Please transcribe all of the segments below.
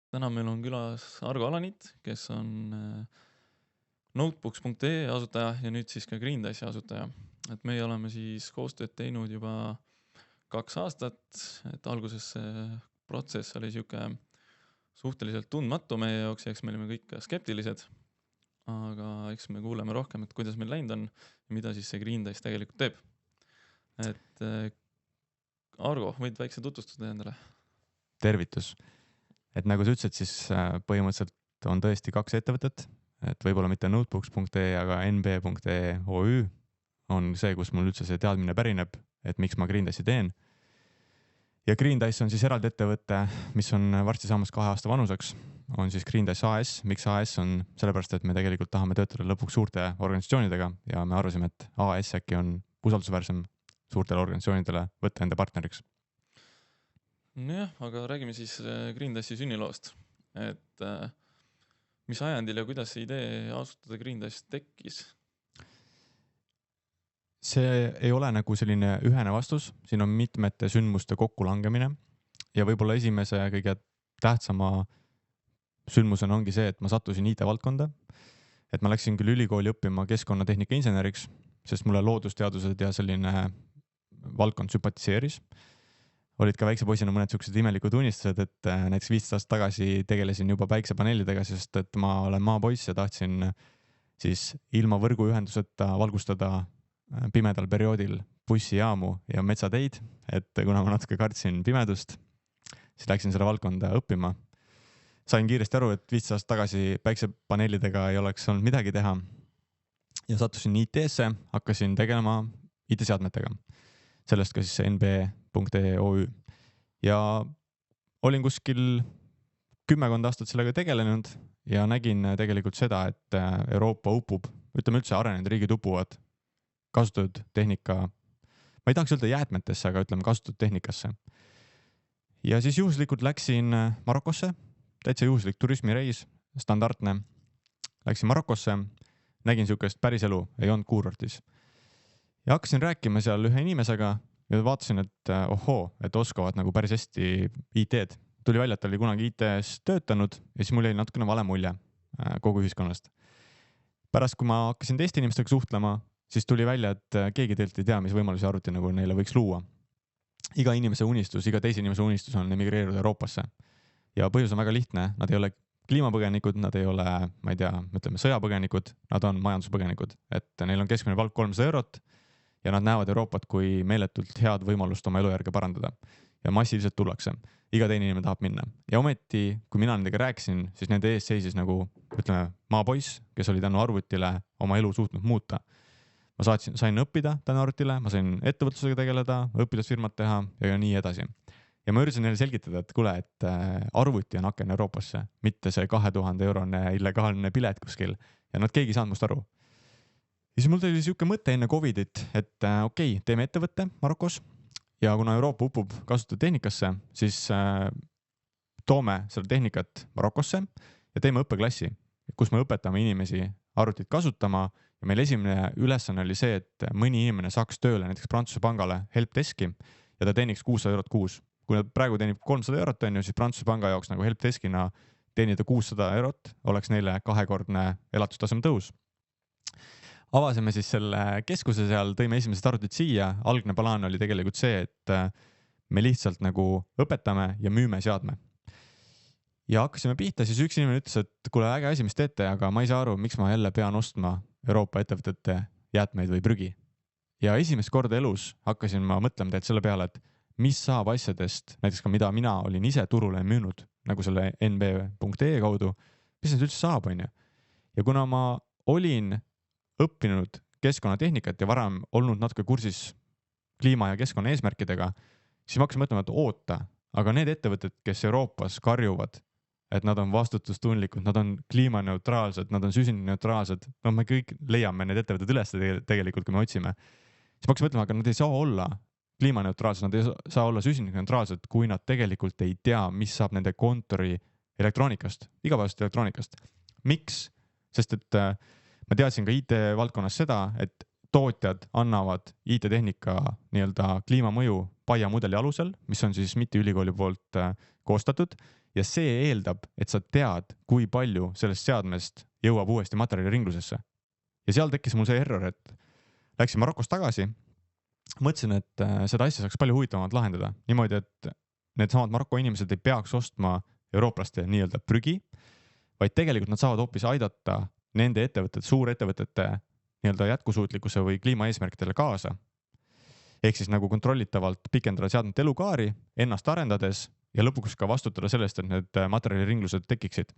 Täna meil on külas Argo Alanit, kes on notebooks.ee asutaja ja nüüd siis ka Greendice'i asutaja. Et meie oleme siis koostööd teinud juba 2 aastat, et alguses see protsess oli siuke suhteliselt tundmatu meie jaoks ja eks me olime kõik skeptilised. Aga eks me kuuleme rohkem, et kuidas meil läinud on ja mida siis see Greendice tegelikult teeb. Et Argo, võid väikse tutvustada endale? Tervitus. Et nagu sa ütlesid, siis põhimõtteliselt on tõesti 2 ettevõtet, et võib-olla mitte notebooks.ee, aga nb.ee OÜ on see, kus mul üldse see teadmine pärineb, et miks ma Greendice'i teen. Ja Greendice on siis eraldi ettevõte, mis on varsti saamas 2 aasta vanuseks, on siis Greendice AS. Miks AS on? Sellepärast, et me tegelikult tahame töötada lõpuks suurte organisatsioonidega ja me arvasime, et AS äkki on usaldusväärsem suurtele organisatsioonidele võtta enda partneriks. Nojah, aga räägime siis Greendice'i sünniloost. Et mis ajandil ja kuidas see idee asutada Greendice tekkis? See ei ole nagu selline ühene vastus, siin on mitmete sündmuste kokkulangemine ja võib-olla esimese kõige tähtsama sündmusena ongi see, et ma sattusin IT-valdkonda, et ma läksin küll ülikooli õppima keskkonnatehnika inseneriks, sest mulle loodusteadused ja selline valdkond sümpatiseeris. Olid ka väikse poisina mõned sellised imelikud unistused, et näiteks 15 aastat tagasi tegelesin juba päiksepaneelidega, sest et ma olen maapoiss ja tahtsin siis ilma võrguühenduseta valgustada pimedal perioodil bussijaamu ja metsateid, et kuna ma natuke kartsin pimedust, siis läksin selle valdkonda õppima. Sain kiiresti aru, et 15 aastat tagasi päiksepaneelidega ei oleks olnud midagi teha ja sattusin IT-sse, hakkasin tegelema IT-seadmetega. Sellest ka siis see nb.ee OÜ. Ja olin kuskil 10 aastat sellega tegelenud ja nägin tegelikult seda, et Euroopa upub, ütleme üldse arenenud riigid upuvad kasutatud tehnika, ma ei tahaks öelda jäätmetesse, aga ütleme kasutatud tehnikasse. Ja siis juhuslikult läksin Marokosse, täitsa juhuslik turismireis, standardne. Läksin Marokosse, nägin siukest päris elu, ei olnud kuurortis. Ja hakkasin rääkima seal ühe inimesega ja vaatasin, et et oskavad nagu päris hästi IT-d. Tuli välja, et ta oli kunagi IT-s töötanud ja siis mul jäi natukene vale mulje kogu ühiskonnast. Pärast, kui ma hakkasin teiste inimestega suhtlema, siis tuli välja, et keegi teilt ei tea, mis võimalusi arvuti nagu neile võiks luua. Iga inimese unistus, iga teise inimese unistus on emigreeruda Euroopasse. Ja põhjus on väga lihtne, nad ei ole kliimapõgenikud, nad ei ole, ma ei tea, ütleme sõjapõgenikud, nad on majanduspõgenikud, et neil on keskmine palk 300 eurot ja nad näevad Euroopat kui meeletult head võimalust oma elujärge parandada. Ja massiliselt tullakse. Iga teine inimene tahab minna. Ja ometi, kui mina nendega rääkisin, siis nende ees seisis nagu, ütleme, maapoiss, kes oli tänu arvutile oma elu suutnud muuta. Ma sain õppida tänu arvutile, ma sain ettevõtlusega tegeleda, õpilasfirmat teha ja nii edasi. Ja ma üritasin neile selgitada, et kuule, et arvuti on aken Euroopasse, mitte see 2000 eurone illegaalne pilet kuskil ja nad keegi ei saanud must aru. Ja siis mul tuli siuke mõte enne Covidit, et okei, teeme ettevõtte Marokos ja kuna Euroopa upub kasutatud tehnikasse, siis toome selle tehnikat Marokosse ja teeme õppeklassi, kus me õpetame inimesi arvutit kasutama ja meil esimene ülesanne oli see, et mõni inimene saaks tööle näiteks Prantsuse pangale helpdeski ja ta teeniks 600 eurot kuus. Kui nad praegu teenib 300 eurot, siis Prantsuse panga jaoks nagu helpdeskina teenida 600 eurot oleks neile 2-kordne elatustaseme tõus. Avasime siis selle keskuse seal, tõime esimesed arvutid siia. Algne plaan oli tegelikult see, et me lihtsalt nagu õpetame ja müüme seadme. Ja hakkasime pihta, siis üks inimene ütles, et kuule äge asi, mis teete, aga ma ei saa aru, miks ma jälle pean ostma Euroopa ettevõtete jäätmeid või prügi. Ja esimest korda elus hakkasin ma mõtlema teed selle peale, et mis saab asjadest, näiteks ka mida mina olin ise turule müünud, nagu selle nb.ee kaudu, mis need üldse saab, on ju. Ja kuna ma olin õppinud keskkonnatehnikat ja varem olnud natuke kursis kliima ja keskkonna eesmärkidega, siis ma hakkasin mõtlema, et oota, aga need ettevõtted, kes Euroopas karjuvad, et nad on vastutustundlikud, nad on kliimaneutraalsed, nad on süsinikneutraalsed, no me kõik leiame need ettevõtted üles tegelikult, kui me otsime. Siis ma hakkasin mõtlema, aga nad ei saa olla kliimaneutraalsed, nad ei saa olla süsinikneutraalsed, kui nad tegelikult ei tea, mis saab nende kontori elektroonikast, igapäevast elektroonikast. Miks? Sest et ma teadsin ka IT-valdkonnas seda, et tootjad annavad IT-tehnika nii-öelda kliimamõju PAIA mudeli alusel, mis on siis mitte ülikooli poolt koostatud ja see eeldab, et sa tead, kui palju sellest seadmest jõuab uuesti materjaliringlusesse. Ja seal tekkis mul see error, et läksin Marokost tagasi, mõtlesin, et seda asja saaks palju huvitavamalt lahendada. Niimoodi, et need samad Maroko inimesed ei peaks ostma eurooplaste nii-öelda prügi, vaid tegelikult nad saavad hoopis aidata nende ettevõtete, suurettevõtete nii-öelda jätkusuutlikkuse või kliimaeesmärkidele kaasa. Ehk siis nagu kontrollitavalt pikendada seadmete elukaari, ennast arendades ja lõpuks ka vastutada sellest, et need materjaliringlused tekiksid.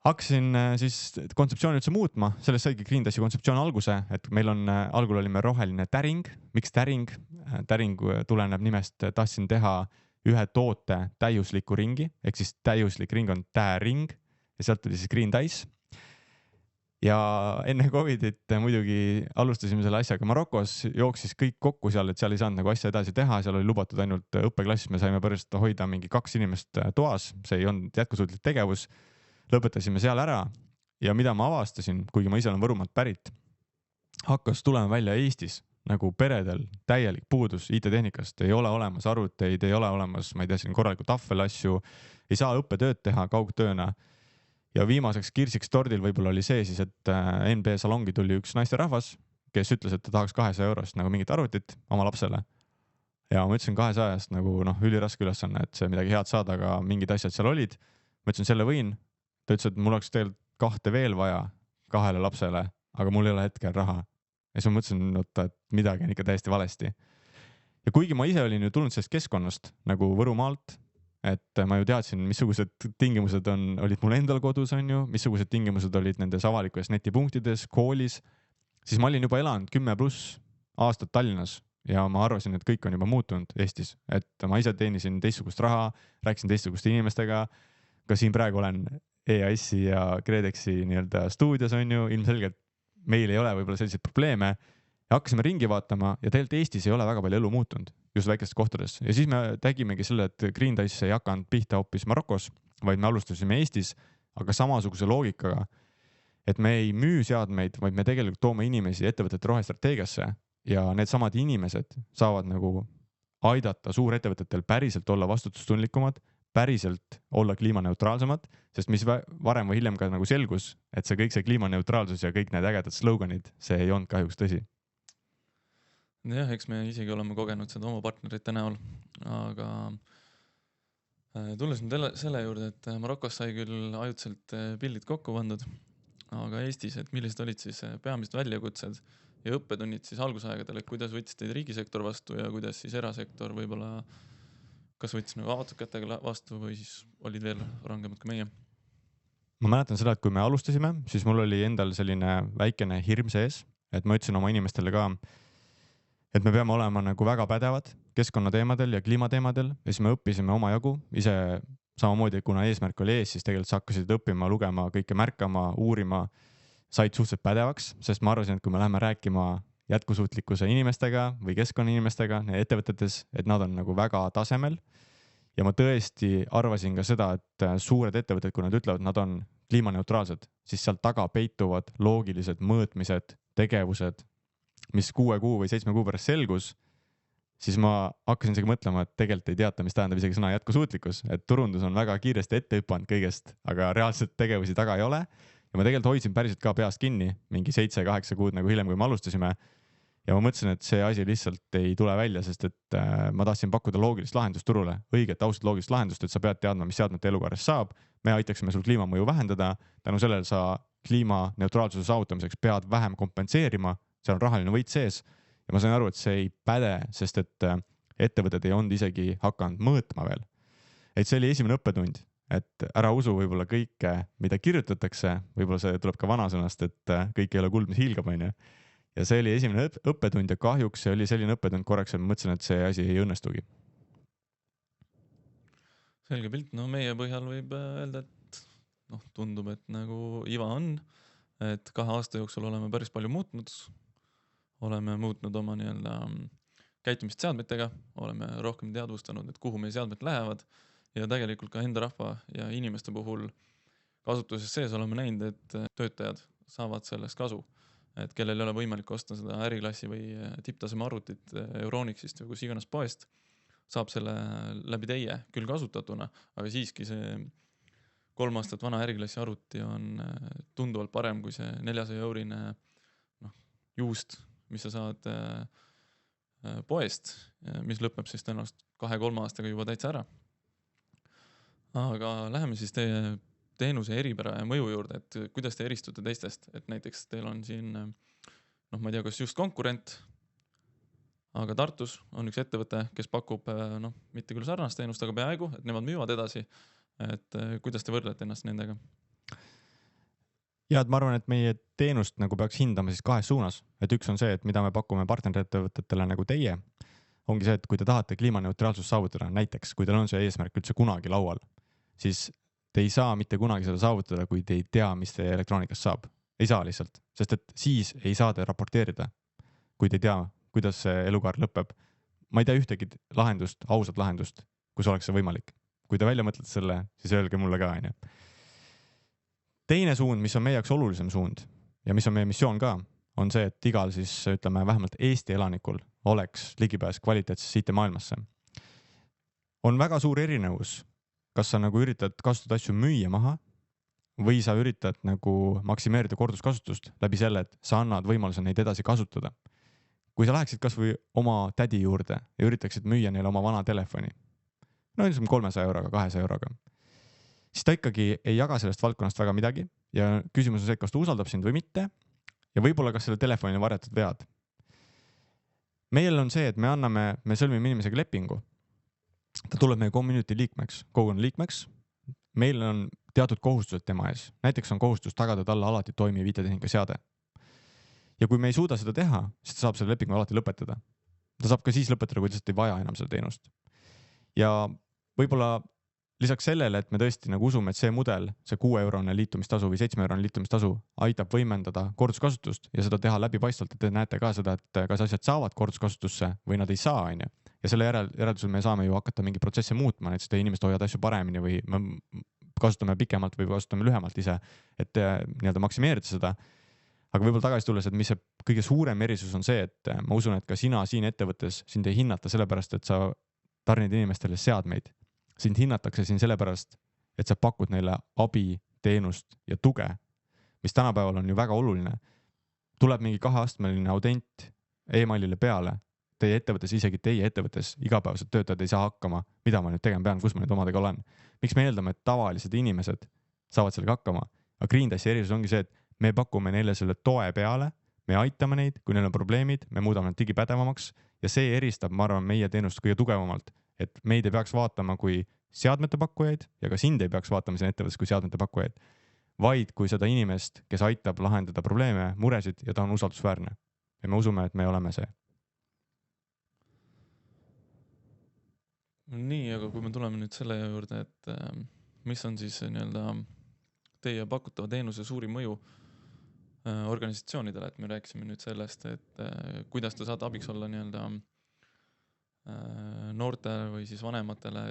Hakkasin siis kontseptsiooni üldse muutma, sellest saigi Green-Dassi kontseptsioon alguse, et meil on, algul olime roheline täring. Miks täring? Täring tuleneb nimest, tahtsin teha ühe toote täiusliku ringi, ehk siis täiuslik ring on täring ja sealt tuli siis Green-Dass. Ja enne Covidit muidugi alustasime selle asjaga Marokos, jooksis kõik kokku seal, et seal ei saanud nagu asja edasi teha, seal oli lubatud ainult õppeklassis, me saime pärast hoida mingi 2 inimest toas, see ei olnud jätkusuutlik tegevus, lõpetasime seal ära ja mida ma avastasin, kuigi ma ise olen Võrumaalt pärit, hakkas tulema välja Eestis nagu peredel täielik puudus IT-tehnikast, ei ole olemas arvuteid, ei ole olemas, ma ei tea, siin korraliku tahvelasju, ei saa õppetööd teha kaugtööna. Ja viimaseks kirsiks tordil võib-olla oli see siis, et NB salongi tuli üks naisterahvas, kes ütles, et ta tahaks 200 eurost nagu mingit arvutit oma lapsele. Ja ma ütlesin 200-st nagu üliraske ülesanne, et see midagi head saada, aga mingid asjad seal olid. Ma ütlesin, selle võin. Ta ütles, et mul oleks tegelikult 2 veel vaja 2 lapsele, aga mul ei ole hetkel raha. Ja siis ma mõtlesin, et midagi on ikka täiesti valesti. Ja kuigi ma ise olin ju tulnud sellest keskkonnast nagu Võrumaalt, et ma ju teadsin, missugused tingimused olid mul endal kodus, missugused tingimused olid nendes avalikes netipunktides, koolis, siis ma olin juba elanud 10+ aastat Tallinnas ja ma arvasin, et kõik on juba muutunud Eestis, et ma ise teenisin teistsugust raha, rääkisin teistsuguste inimestega, ka siin praegu olen EAS-i ja KredExi nii-öelda stuudios ilmselgelt meil ei ole võib-olla selliseid probleeme ja hakkasime ringi vaatama ja tegelikult Eestis ei ole väga palju elu muutunud, just väikestes kohtades. Ja siis me tegimegi selle, et Green-Dass ei hakanud pihta hoopis Marokos, vaid me alustasime Eestis, aga samasuguse loogikaga, et me ei müü seadmeid, vaid me tegelikult toome inimesi ettevõtete rohestrateegiasse ja need samad inimesed saavad nagu aidata suurettevõtetel päriselt olla vastutustundlikumad, päriselt olla kliimaneutraalsemad, sest mis varem või hiljem ka nagu selgus, et see kõik see kliimaneutraalsus ja kõik need ägedad sloganid, see ei olnud kahjuks tõsi. Jah, eks me isegi oleme kogenud seda oma partnerite näol, aga tulles nüüd selle juurde, et Marokos sai küll ajutiselt pildid kokku pandud, aga Eestis, et millised olid siis peamised väljakutsed ja õppetunnid siis algusaegadel, et kuidas võttis teid riigisektor vastu ja kuidas siis erasektor võib-olla kas võttis nagu avatud kätega vastu või siis olid veel rangemad kui meie? Ma mäletan seda, et kui me alustasime, siis mul oli endal selline väikene hirm sees, et ma ütlesin oma inimestele ka, et me peame olema nagu väga pädevad keskkonnateemadel ja kliimateemadel ja siis me õppisime omajagu ise samamoodi, kuna eesmärk oli ees, siis tegelikult sa hakkasid õppima, lugema, kõike märkama, uurima, said suhteliselt pädevaks, sest ma arvasin, et kui me läheme rääkima jätkusuutlikkuse inimestega või keskkonnainimestega ettevõtetes, et nad on nagu väga tasemel ja ma tõesti arvasin ka seda, et suured ettevõtted, kui nad ütlevad, nad on kliimaneutraalsed, siis seal taga peituvad loogilised mõõtmised, tegevused, mis 6 kuu või 7 kuu pärast selgus, siis ma hakkasin isegi mõtlema, et tegelikult ei teata, mis tähendab isegi sõna jätkusuutlikkus, et turundus on väga kiiresti ette hüpanud kõigest, aga reaalselt tegevusi taga ei ole. Ja ma tegelikult hoidsin päriselt ka peast kinni, mingi 7-8 kuud nagu hiljem, kui me alustasime. Ja ma mõtlesin, et see asi lihtsalt ei tule välja, sest et ma tahtsin pakkuda loogilist lahendust turule, õiget ausat loogilist lahendust, et sa pead teadma, mis seadmete elukaares saab. Me aitaksime sul kliimamõju vähendada, tänu sellele sa kliimaneutraalsuse saavutamiseks pead vähem kompenseerima, seal on rahaline võit sees ja ma sain aru, et see ei päde, sest et ettevõtted ei olnud isegi hakanud mõõtma veel. Et see oli esimene õppetund, et ära usu võib-olla kõike, mida kirjutatakse, võib-olla see tuleb ka vanasõnast, et kõik ei ole kuld, mis hiilgab, on ju. Ja see oli esimene õppetund ja kahjuks see oli selline õppetund korraks, et ma mõtlesin, et see asi ei õnnestugi. Selge pilt, no meie põhjal võib öelda, et tundub, et nagu iva on, et 2 aasta jooksul oleme päris palju muutnud. Oleme muutnud oma nii-öelda käitumist seadmetega, oleme rohkem teadvustanud, et kuhu meie seadmed lähevad ja tegelikult ka enda rahva ja inimeste puhul kasutuses sees oleme näinud, et töötajad saavad sellest kasu, et kellel ei ole võimalik osta seda äriklassi või tipptaseme arvutit Euronixist või kus iganes poest, saab selle läbi teie küll kasutatuna, aga siiski see 3 aastat vana äriklassi arvuti on tunduvalt parem kui see 400-eurine juust, mis sa saad poest, mis lõpeb siis tõenäoliselt 2-3 aastaga juba täitsa ära. Aga läheme siis teie teenuse eripära ja mõju juurde, et kuidas te eristute teistest, et näiteks teil on siin, ma ei tea, kas just konkurent, aga Tartus on üks ettevõte, kes pakub, mitte küll sarnast teenust, aga peaaegu, et nemad müüvad edasi, et kuidas te võrdlete ennast nendega? Ja, et ma arvan, et meie teenust nagu peaks hindama siis 2 suunas, et üks on see, et mida me pakume partnerettevõtetele nagu teie, ongi see, et kui te tahate kliimaneutraalsust saavutada, näiteks kui teil on see eesmärk üldse kunagi laual, siis te ei saa mitte kunagi seda saavutada, kui te ei tea, mis teie elektroonikast saab. Ei saa lihtsalt, sest et siis ei saa te raporteerida, kui te ei tea, kuidas see elukaar lõpeb. Ma ei tea ühtegi lahendust, ausat lahendust, kus oleks see võimalik. Kui te välja mõtlete selle, siis öelge mulle ka. Teine suund, mis on meie jaoks olulisem suund ja mis on meie missioon ka, on see, et igal siis, ütleme, vähemalt Eesti elanikul oleks ligipääs kvaliteetsesse IT-maailmasse. On väga suur erinevus, kas sa nagu üritad kasutada asju müüa maha või sa üritad nagu maksimeerida korduskasutust läbi selle, et sa annad võimaluse neid edasi kasutada. Kui sa läheksid kas või oma tädi juurde ja üritaksid müüa neile oma vana telefoni, no 300 euroga, 200 euroga, siis ta ikkagi ei jaga sellest valdkonnast väga midagi ja küsimus on see, kas ta usaldab sind või mitte ja võib-olla kas selle telefonile varjatud vead. Meil on see, et me sõlmime inimesega lepingu. Ta tuleb meie community liikmeks, kogukonna liikmeks. Meil on teatud kohustused tema ees. Näiteks on kohustus tagada talle alati toimiv IT-tehnika seade. Ja kui me ei suuda seda teha, siis ta saab selle lepingu alati lõpetada. Ta saab ka siis lõpetada, kui lihtsalt ei vaja enam seda teenust. Ja võib-olla lisaks sellele, et me tõesti nagu usume, et see mudel, see 6-eurone liitumistasu või 7-eurone liitumistasu aitab võimendada korduskasutust ja seda teha läbipaistvalt, et te näete ka seda, et kas asjad saavad korduskasutusse või nad ei saa. Ja selle järeldusel me saame ju hakata mingi protsesse muutma, näiteks te inimesed hoiavad asju paremini või me kasutame pikemalt või kasutame lühemalt ise, et nii-öelda maksimeerida seda. Aga võib-olla tagasi tulles, et mis see kõige suurem erisus on see, et ma usun, et ka sina siin ettevõttes sind ei hinnata sellepärast, et sa tarnid inimestele seadmeid. Sind hinnatakse siin sellepärast, et sa pakud neile abi, teenust ja tuge, mis tänapäeval on ju väga oluline. Tuleb mingi 2-astmeline audent e-mailile peale, teie ettevõttes, isegi teie ettevõttes igapäevased töötajad ei saa hakkama, mida ma nüüd tegema pean, kus ma nüüd omadega olen. Miks me eeldame, et tavalised inimesed saavad sellega hakkama? Aga Green-Dassi erisus ongi see, et me pakume neile selle toe peale, me aitame neid, kui neil on probleemid, me muudame nad digipädevamaks ja see eristab, ma arvan, meie teenust kõige tugevamalt. Et meid ei peaks vaatama kui seadmete pakkujaid ja ka sind ei peaks vaatama siin ettevõttes kui seadmete pakkujaid, vaid kui seda inimest, kes aitab lahendada probleeme, muresid ja ta on usaldusväärne. Ja me usume, et me oleme see. Nii, aga kui me tuleme nüüd selle juurde, et mis on siis nii-öelda teie pakutava teenuse suurim mõju organisatsioonidele, et me rääkisime nüüd sellest, et kuidas te saate abiks olla nii-öelda noortele või siis vanematele,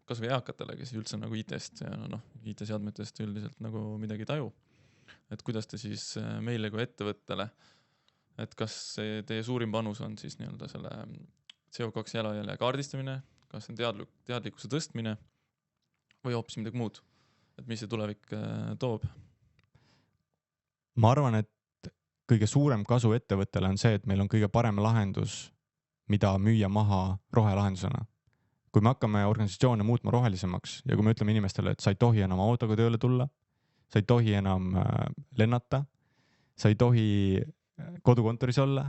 kas või eakatele, kes üldse nagu IT-st ja IT-seadmetest üldiselt nagu midagi taju. Et kuidas te siis meile kui ettevõttele, et kas teie suurim panus on siis nii-öelda selle CO2 jalajälje kaardistamine, kas on teadlikkuse tõstmine või hoopis midagi muud, et mis see tulevik toob? Ma arvan, et kõige suurem kasu ettevõttele on see, et meil on kõige parem lahendus, mida müüa maha rohelahendusena. Kui me hakkame organisatsioone muutma rohelisemaks ja kui me ütleme inimestele, et sa ei tohi enam autoga tööle tulla, sa ei tohi enam lennata, sa ei tohi kodukontoris olla,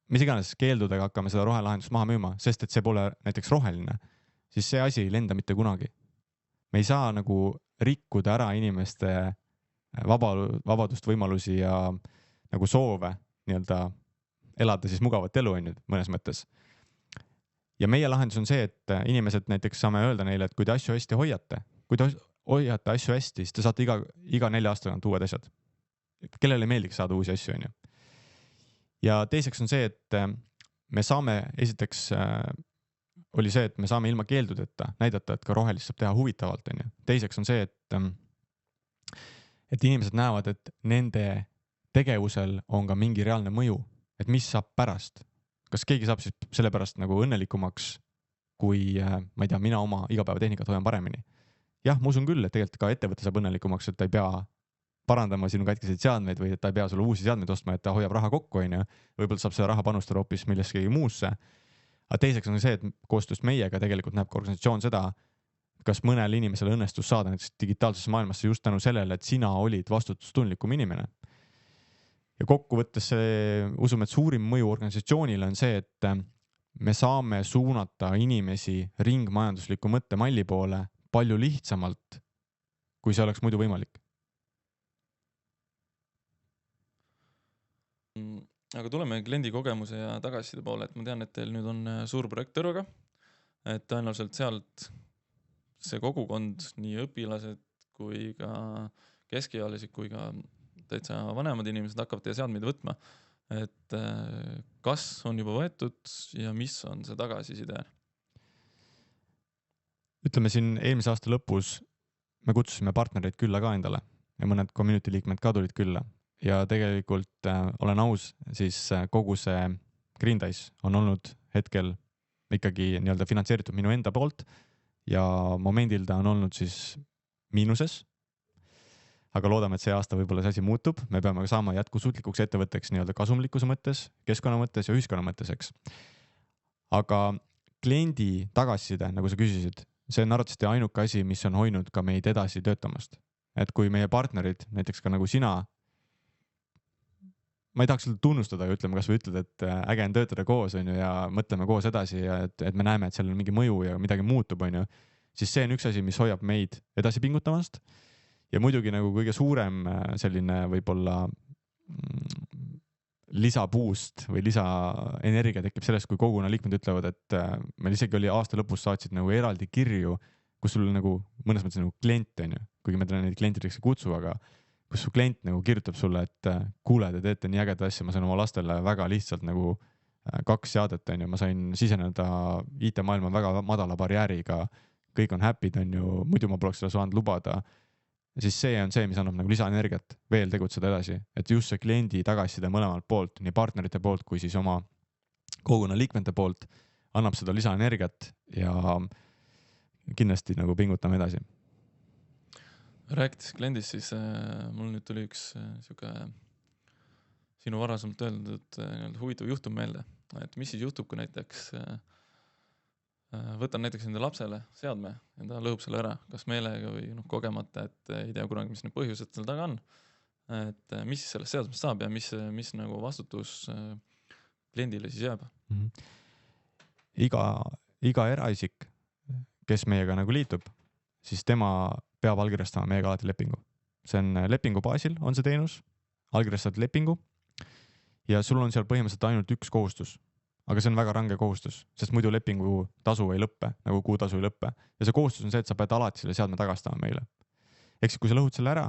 mis iganes keeldudega hakkame seda rohelahendust maha müüma, sest et see pole näiteks roheline, siis see asi ei lenda mitte kunagi. Me ei saa nagu rikkuda ära inimeste vabadust, võimalusi ja nagu soove nii-öelda elada siis mugavat elu mõnes mõttes. Ja meie lahendus on see, et inimesed näiteks saame öelda neile, et kui te asju hästi hoiate, kui te hoiate asju hästi, siis te saate iga 4 aastaga uued asjad. Kellele ei meeldiks saada uusi asju. Ja teiseks on see, et me saame, esiteks oli see, et me saame ilma keeldudeta näidata, et ka rohelist saab teha huvitavalt. Teiseks on see, et inimesed näevad, et nende tegevusel on ka mingi reaalne mõju. Et mis saab pärast? Kas keegi saab siis selle pärast nagu õnnelikumaks kui ma ei tea, mina oma igapäevatehnikat hoian paremini. Jah, ma usun küll, et tegelikult ka ettevõte saab õnnelikumaks, et ta ei pea parandama sinu katkiseid seadmeid või et ta ei pea sulle uusi seadmeid ostma, et ta hoiab raha kokku, on ju. Võib-olla saab seda raha panustada hoopis millestki muusse. Aga teiseks on see, et koostöös meiega tegelikult näeb ka organisatsioon seda, kas mõnel inimesel õnnestus saada näiteks digitaalsesse maailmasse just tänu sellele, et sina olid vastutustundlikum inimene. Ja kokkuvõttes usume, et suurim mõju organisatsioonile on see, et me saame suunata inimesi ringmajandusliku mõttemalli poole palju lihtsamalt, kui see oleks muidu võimalik. Aga tuleme kliendi kogemuse ja tagasiside poole, et ma tean, et teil nüüd on suur projekt Tõrvaga, et tõenäoliselt sealt see kogukond, nii õpilased kui ka keskealised kui ka täitsa vanemad inimesed hakkavad teie seadmeid võtma, et kas on juba võetud ja mis on see tagasiside? Ütleme siin eelmise aasta lõpus me kutsusime partnereid külla ka endale ja mõned community liikmed ka tulid külla. Ja tegelikult olen aus, siis kogu see Green Dice on olnud hetkel ikkagi nii-öelda finantseeritud minu enda poolt ja momendil ta on olnud siis miinuses. Aga loodame, et see aasta võib-olla see asi muutub. Me peame saama jätkusuutlikuks ettevõtteks nii-öelda kasumlikkuse mõttes, keskkonna mõttes ja ühiskonna mõttes, eks. Aga kliendi tagasiside, nagu sa küsisid, see on arvatavasti ainuke asi, mis on hoidnud ka meid edasi töötamast. Et kui meie partnerid, näiteks ka nagu sina, ma ei tahaks seda tunnustada ja ütleme, kas või ütled, et äge on töötada koos on ju, ja mõtleme koos edasi ja et me näeme, et seal on mingi mõju ja midagi muutub, on ju, siis see on üks asi, mis hoiab meid edasi pingutamast. Ja muidugi nagu kõige suurem selline võib-olla lisapuust või lisaenergia tekib sellest, kui koguna liikmed ütlevad, et meil isegi oli aasta lõpus saatsid nagu eraldi kirju, kus sul nagu mõnes mõttes nagu klient on ju, kuigi me neid klientideks ei kutsu, aga kus su klient nagu kirjutab sulle, et kuule, te teete nii ägeda asja, ma sain oma lastele väga lihtsalt nagu 2 seadet on ju, ma sain siseneda IT-maailma väga madala barjääriga, kõik on happy'd on ju, muidu ma poleks seda saanud lubada. Siis see on see, mis annab nagu lisaenergiat veel tegutseda edasi, et just see kliendi tagasiside mõlemalt poolt, nii partnerite poolt kui siis oma koguna liikmete poolt annab seda lisaenergiat ja kindlasti nagu pingutame edasi. Rääkides kliendist, siis mul nüüd tuli üks siuke sinu varasemalt öeldud huvitav juhtum meelde, et mis siis juhtub, kui näiteks võtan näiteks enda lapsele seadme ja ta lõhub selle ära, kas meelega või kogemata, et ei tea kunagi, mis need põhjused seal taga on, et mis siis sellest seadmest saab ja mis nagu vastutus kliendile siis jääb? Iga eraisik, kes meiega nagu liitub, siis tema peab allkirjastama meiega alati lepingu. See on lepingu baasil, on see teenus, allkirjastad lepingu ja sul on seal põhimõtteliselt ainult üks kohustus, aga see on väga range kohustus, sest muidu lepingu tasu ei lõppe, nagu kuutasu ei lõppe. Ja see kohustus on see, et sa pead alati selle seadme tagastama meile. Eks kui sa lõhud selle ära,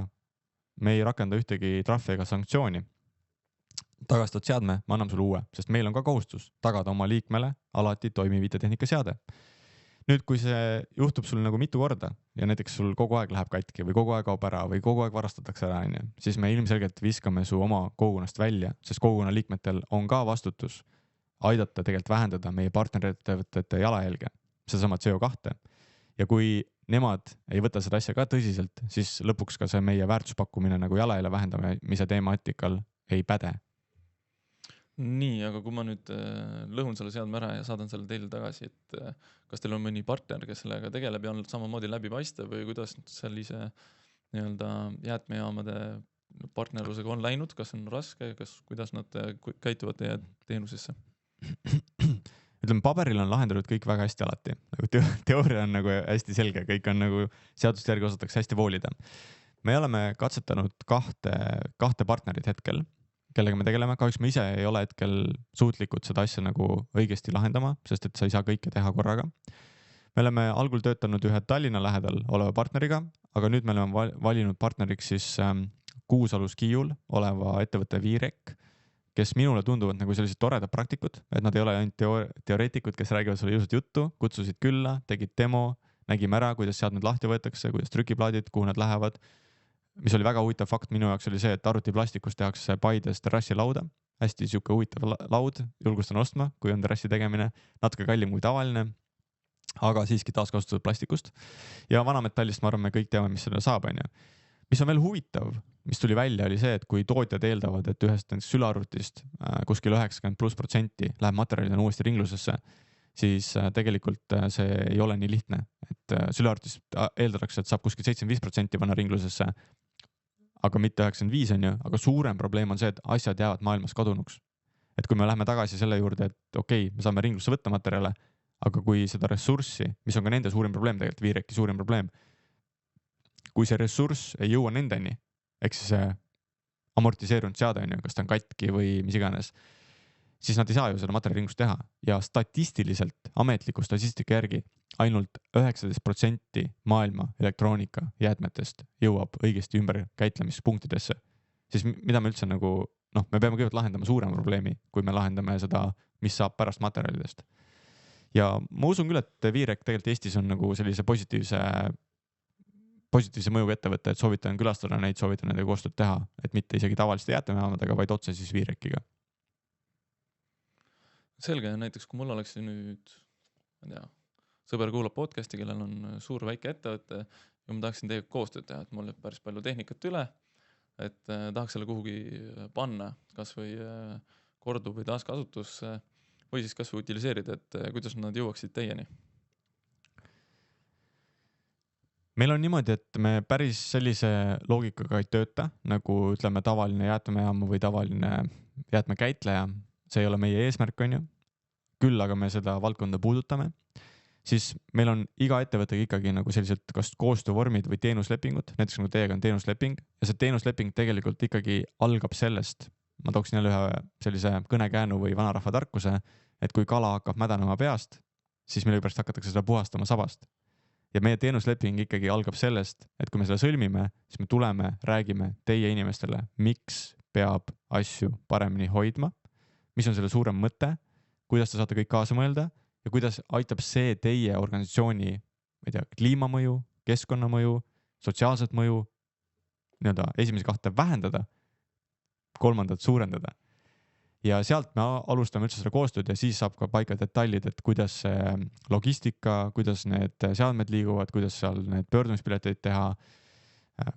me ei rakenda ühtegi trahvi ega sanktsiooni. Tagastad seadme, ma annan sulle uue, sest meil on ka kohustus tagada oma liikmele alati toimiv IT-tehnika seade. Nüüd, kui see juhtub sul nagu mitu korda ja näiteks sul kogu aeg läheb katki või kogu aeg kaob ära või kogu aeg varastatakse ära, siis me ilmselgelt viskame su oma kogukonnast välja, sest kogukonna liikmetel on ka vastutus aidata tegelikult vähendada meie partnerettevõtete jalajälge, sedasama CO2. Ja kui nemad ei võta seda asja ka tõsiselt, siis lõpuks ka see meie väärtuspakkumine nagu jalajälje vähendamise teemaatikal ei päde. Nii, aga kui ma nüüd lõhun selle seadme ära ja saadan selle teile tagasi, et kas teil on mõni partner, kes sellega tegeleb ja on samamoodi läbipaistev või kuidas sellise nii-öelda jäätmejaamade partnerlusega on läinud, kas on raske, kuidas nad käituvad teie teenusesse? Ütleme, paberil on lahendatud kõik väga hästi alati. Teooria on nagu hästi selge, kõik on nagu seadust järgi osatakse hästi voolida. Me oleme katsetanud kahte partnerit hetkel, kellega me tegeleme. Kahjuks me ise ei ole hetkel suutlikud seda asja nagu õigesti lahendama, sest et sa ei saa kõike teha korraga. Me oleme algul töötanud ühe Tallinna lähedal oleva partneriga, aga nüüd me oleme valinud partneriks siis Kuusalus Kiiul oleva ettevõtte Viirek, kes minule tunduvad nagu sellised toredad praktikud, et nad ei ole ainult teoreetikud, kes räägivad sulle ilusat juttu, kutsusid külla, tegid demo, nägime ära, kuidas seadmed lahti võetakse, kuidas trükiplaadid, kuhu nad lähevad. Mis oli väga huvitav fakt minu jaoks oli see, et arvutiplastikust tehakse Paides terrassilauda. Hästi siuke huvitav laud, julgustan ostma, kui on terrassi tegemine, natuke kallim kui tavaline. aga siiski taaskasutatud plastikust. Ja vanametallist, ma arvan, me kõik teame, mis seda saab, on ju. Mis on veel huvitav, mis tuli välja, oli see, et kui tootjad eeldavad, et ühest sülearvutist kuskil 90% läheb materjalina uuesti ringlusesse, siis tegelikult see ei ole nii lihtne. Et sülearvutist eeldatakse, et saab kuskil 75% panna ringlusesse, aga mitte 95%, on ju, aga suurem probleem on see, et asjad jäävad maailmas kadunuks. Et kui me läheme tagasi selle juurde, et okei, me saame ringlusse võtta materjale, aga kui seda ressurssi, mis on ka nende suurim probleem tegelikult, Viireki suurim probleem, kui see ressurss ei jõua nendeni, ehk siis see amortiseerunud seade on ju, kas ta on katki või mis iganes, siis nad ei saa ju seda materjaliringust teha. Ja statistiliselt, ametliku statistika järgi, ainult 19% maailma elektroonika jäätmetest jõuab õigesti ümber käitlemispunktidesse. Siis mida me üldse nagu, me peame kõigepealt lahendama suurema probleemi, kui me lahendame seda, mis saab pärast materjalidest. Ja ma usun küll, et Viirek tegelikult Eestis on nagu sellise positiivse mõjuga ettevõte, et soovitan külastada neid, soovitan nendega koostööd teha, et mitte isegi tavaliste jäätmejaamadega, vaid otse siis Viirekiga. Selge, näiteks kui mul oleks nüüd, ma ei tea, sõber kuulab podcasti, kellel on suur väike ettevõte ja ma tahaksin teiega koostööd teha, et mul jääb päris palju tehnikat üle, et tahaks selle kuhugi panna, kas või kordu- või taaskasutusse või siis kas või utiliseerida, et kuidas nad jõuaksid teieni? Meil on niimoodi, et me päris sellise loogikaga ei tööta, nagu ütleme tavaline jäätmejaam või tavaline jäätmekäitleja. See ei ole meie eesmärk, on ju. Küll aga me seda valdkonda puudutame. Siis meil on iga ettevõttega ikkagi nagu sellised kas koostöövormid või teenuslepingud, näiteks nagu teiega on teenusleping ja see teenusleping tegelikult ikkagi algab sellest, ma tooksin jälle ühe sellise kõnekäänu või vanarahva tarkuse, et kui kala hakkab mädanema peast, siis millegipärast hakatakse seda puhastama sabast. Ja meie teenusleping ikkagi algab sellest, et kui me seda sõlmime, siis me tuleme, räägime teie inimestele, miks peab asju paremini hoidma, mis on selle suurem mõte, kuidas te saate kõik kaasa mõelda ja kuidas aitab see teie organisatsiooni, ma ei tea, kliimamõju, keskkonnamõju, sotsiaalset mõju, nii-öelda esimese kahte vähendada, kolmandat suurendada. Ja sealt me alustame üldse seda koostööd ja siis saab ka paika detailid, et kuidas see logistika, kuidas need seadmed liiguvad, kuidas seal need pöördumispileteid teha,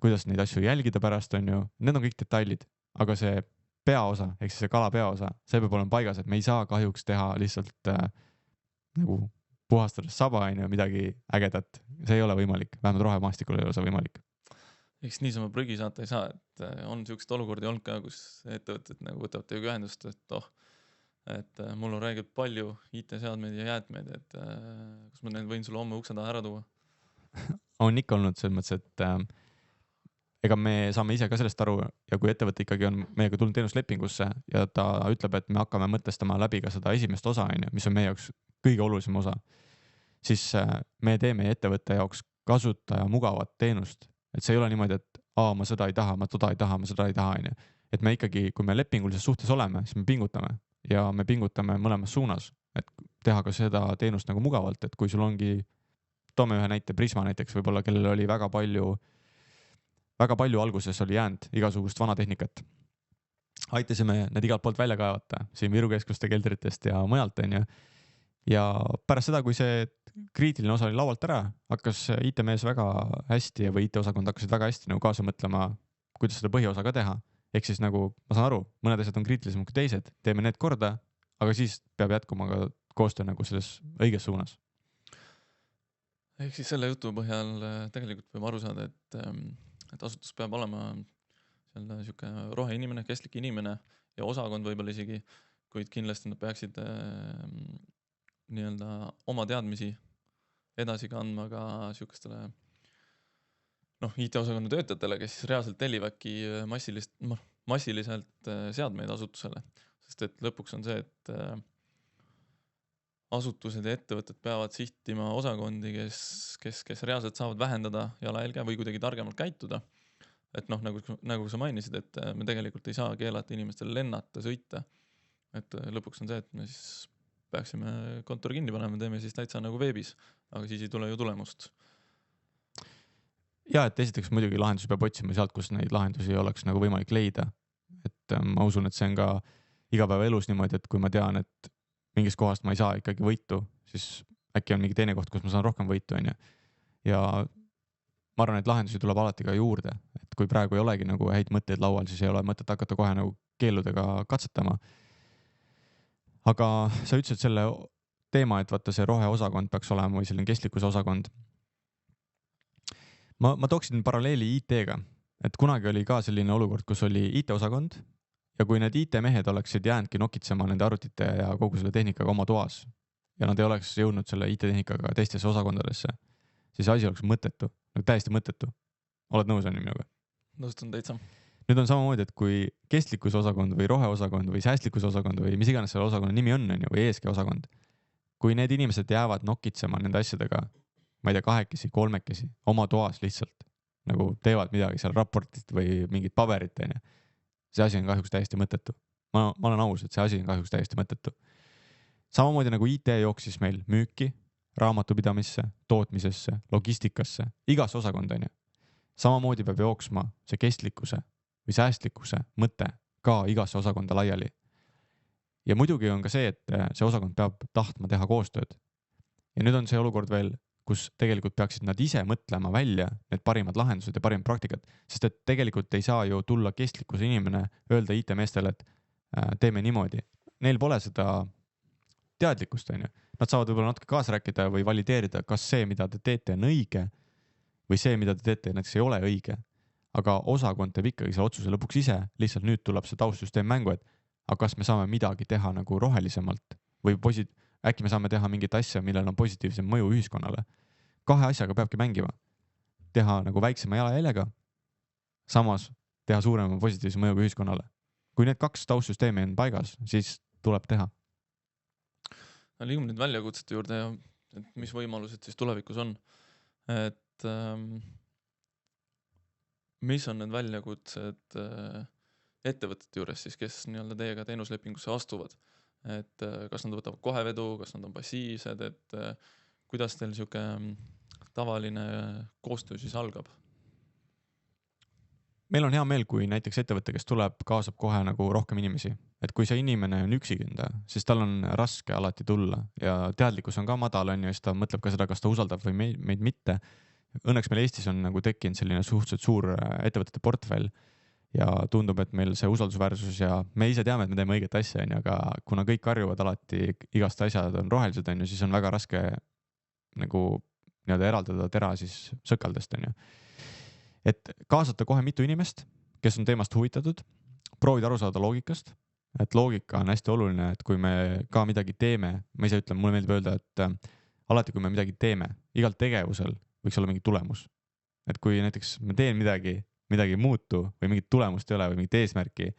kuidas neid asju jälgida pärast on ju, need on kõik detailid, aga see peaosa, ehk siis see kala peaosa, see peab olema paigas, et me ei saa kahjuks teha lihtsalt nagu puhastades saba on ju midagi ägedat, see ei ole võimalik, vähemalt rohemaastikul ei ole see võimalik. Eks niisama prügi saata ei saa, et on niisugust olukordi olnud ka, kus ettevõtted nagu võtavad teiega ühendust, et mul on räägitud palju IT-seadmeid ja jäätmeid, et kas ma võin sulle homme ukse taha ära tuua? On ikka olnud selles mõttes, et ega me saame ise ka sellest aru ja kui ettevõte ikkagi on meiega tulnud teenuslepingusse ja ta ütleb, et me hakkame mõtestama läbi ka seda esimest osa, mis on meie jaoks kõige olulisem osa, siis me teeme ettevõtte jaoks kasutaja mugavat teenust. Et see ei ole niimoodi, et ma seda ei taha, ma toda ei taha, ma seda ei taha, on ju. Et me ikkagi, kui me lepingulises suhtes oleme, siis me pingutame ja me pingutame mõlemas suunas, et teha ka seda teenust nagu mugavalt, et kui sul ongi, toome ühe näite, Prisma näiteks võib-olla, kellel oli väga palju alguses oli jäänud igasugust vanatehnikat. Aitasime need igalt poolt välja kaevata, siin Viru keskuste keldritest ja mujalt, on ju. Ja pärast seda, kui see kriitiline osa oli laualt ära, hakkas IT-mees väga hästi või IT-osakond hakkasid väga hästi nagu kaasa mõtlema, kuidas seda põhiosa ka teha. Ehk siis nagu, ma saan aru, mõned asjad on kriitilisem kui teised, teeme need korda, aga siis peab jätkuma ka koostöö nagu selles õiges suunas. Ehk siis selle jutu põhjal tegelikult võime aru saada, et asutus peab olema selline roheinimene, kestlik inimene ja osakond võib-olla isegi, kuid kindlasti nad peaksid nii-öelda oma teadmisi edasi kandma ka niisugustele IT-osakonna töötajatele, kes siis reaalselt tellivadki massiliselt seadmeid asutusele. Sest et lõpuks on see, et asutused ja ettevõtted peavad sihtima osakondi, kes reaalselt saavad vähendada jalajälge või kuidagi targemalt käituda. Et nagu sa mainisid, et me tegelikult ei saa keelata inimestele lennata, sõita. Et lõpuks on see, et me siis peaksime kontori kinni panema, teeme siis täitsa nagu veebis, aga siis ei tule ju tulemust. Ja, et esiteks muidugi lahendusi peab otsima sealt, kus neid lahendusi oleks nagu võimalik leida. Et ma usun, et see on ka igapäeva elus niimoodi, et kui ma tean, et mingist kohast ma ei saa ikkagi võitu, siis äkki on mingi teine koht, kus ma saan rohkem võitu, on ju. Ja ma arvan, et lahendusi tuleb alati ka juurde, et kui praegu ei olegi nagu häid mõtteid laual, siis ei ole mõtet hakata kohe nagu keeludega katsetama. Aga sa ütlesid selle teema, et vaata see roheosakond peaks olema või selline kestlikkuse osakond. Ma tooksin paralleeli IT-ga, et kunagi oli ka selline olukord, kus oli IT-osakond ja kui need IT-mehed oleksid jäänudki nokitsema nende arvutite ja kogu selle tehnikaga oma toas ja nad ei oleks jõudnud selle IT-tehnikaga teistesse osakondadesse, siis asi oleks mõttetu, nagu täiesti mõttetu. Oled nõus on minuga? Nõustun täitsa. Nüüd on samamoodi, et kui kestlikkuse osakond või roheosakond või säästlikkuse osakond või mis iganes selle osakonna nimi on ju, või ESG osakond, kui need inimesed jäävad nokitsema nende asjadega, ma ei tea, 2, 3 oma toas lihtsalt nagu teevad midagi seal raportit või mingit paberit, on ju. See asi on kahjuks täiesti mõttetu. Ma olen aus, et see asi on kahjuks täiesti mõttetu. Samamoodi nagu IT jooksis meil müüki, raamatupidamisse, tootmisesse, logistikasse, igas osakond on ju. Samamoodi peab jooksma see kestlikkuse või säästlikkuse mõte ka igasse osakonda laiali. Ja muidugi on ka see, et see osakond peab tahtma teha koostööd. Ja nüüd on see olukord veel, kus tegelikult peaksid nad ise mõtlema välja need parimad lahendused ja parimad praktikad, sest et tegelikult ei saa ju tulla kestlikkuse inimene öelda IT-meestele, et teeme niimoodi. Neil pole seda teadlikkust, on ju. Nad saavad võib-olla natuke kaasa rääkida või valideerida, kas see, mida te teete, on õige või see, mida te teete, näiteks ei ole õige. Aga osakond teeb ikkagi see otsuse lõpuks ise, lihtsalt nüüd tuleb see taustsüsteem mängu, et aga kas me saame midagi teha nagu rohelisemalt või äkki me saame teha mingit asja, millel on positiivsem mõju ühiskonnale. 2 asjaga peabki mängima. Teha nagu väiksema jalajäljega, samas teha suurema positiivse mõjuga ühiskonnale. Kui need 2 taustsüsteemi on paigas, siis tuleb teha. Liigume nüüd väljakutsete juurde ja et mis võimalused siis tulevikus on. Et mis on need väljakutsed ettevõtete juures siis, kes nii-öelda teiega teenuslepingusse astuvad? Et kas nad võtavad kohe vedu, kas nad on passiivsed, et kuidas teil siuke tavaline koostöö siis algab? Meil on hea meel, kui näiteks ettevõte, kes tuleb, kaasab kohe nagu rohkem inimesi. Et kui see inimene on üksikünda, siis tal on raske alati tulla ja teadlikkus on ka madal, on ju, siis ta mõtleb ka seda, kas ta usaldab või meid mitte. Õnneks meil Eestis on nagu tekkinud selline suhteliselt suur ettevõtete portfell ja tundub, et meil see usaldusväärsus ja me ise teame, et me teeme õiget asja, on ju, aga kuna kõik karjuvad alati igast asjad on rohelised, on ju, siis on väga raske nagu nii-öelda eraldada tera siis sõkaldest, on ju. Et kaasata kohe mitu inimest, kes on teemast huvitatud, proovida aru saada loogikast, et loogika on hästi oluline, et kui me ka midagi teeme, ma ise ütlen, mulle meeldib öelda, et alati kui me midagi teeme, igal tegevusel võiks olla mingi tulemus. Et kui näiteks me teen midagi ei muutu või mingit tulemust ei ole või mingit eesmärki,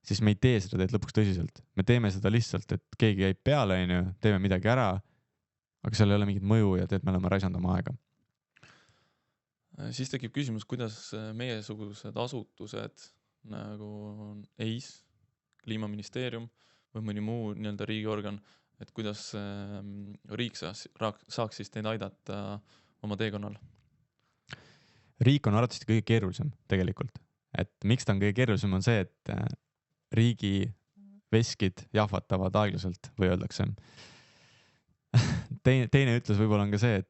siis me ei tee seda teed lõpuks tõsiselt. Me teeme seda lihtsalt, et keegi jäi peale, on ju, teeme midagi ära, aga seal ei ole mingit mõju ja teed me oleme raisanud oma aega. Siis tekib küsimus, kuidas meiesugused asutused nagu EIS, Kliimaministeerium või mõni muu nii-öelda riigiorgan, et kuidas riik saaks siis teid aidata oma teekonnal? Riik on arvatavasti kõige keerulisem tegelikult. Et miks ta on kõige keerulisem on see, et riigi veskid jahvatavad aeglaselt või öeldakse. Teine ütlus võib-olla on ka see,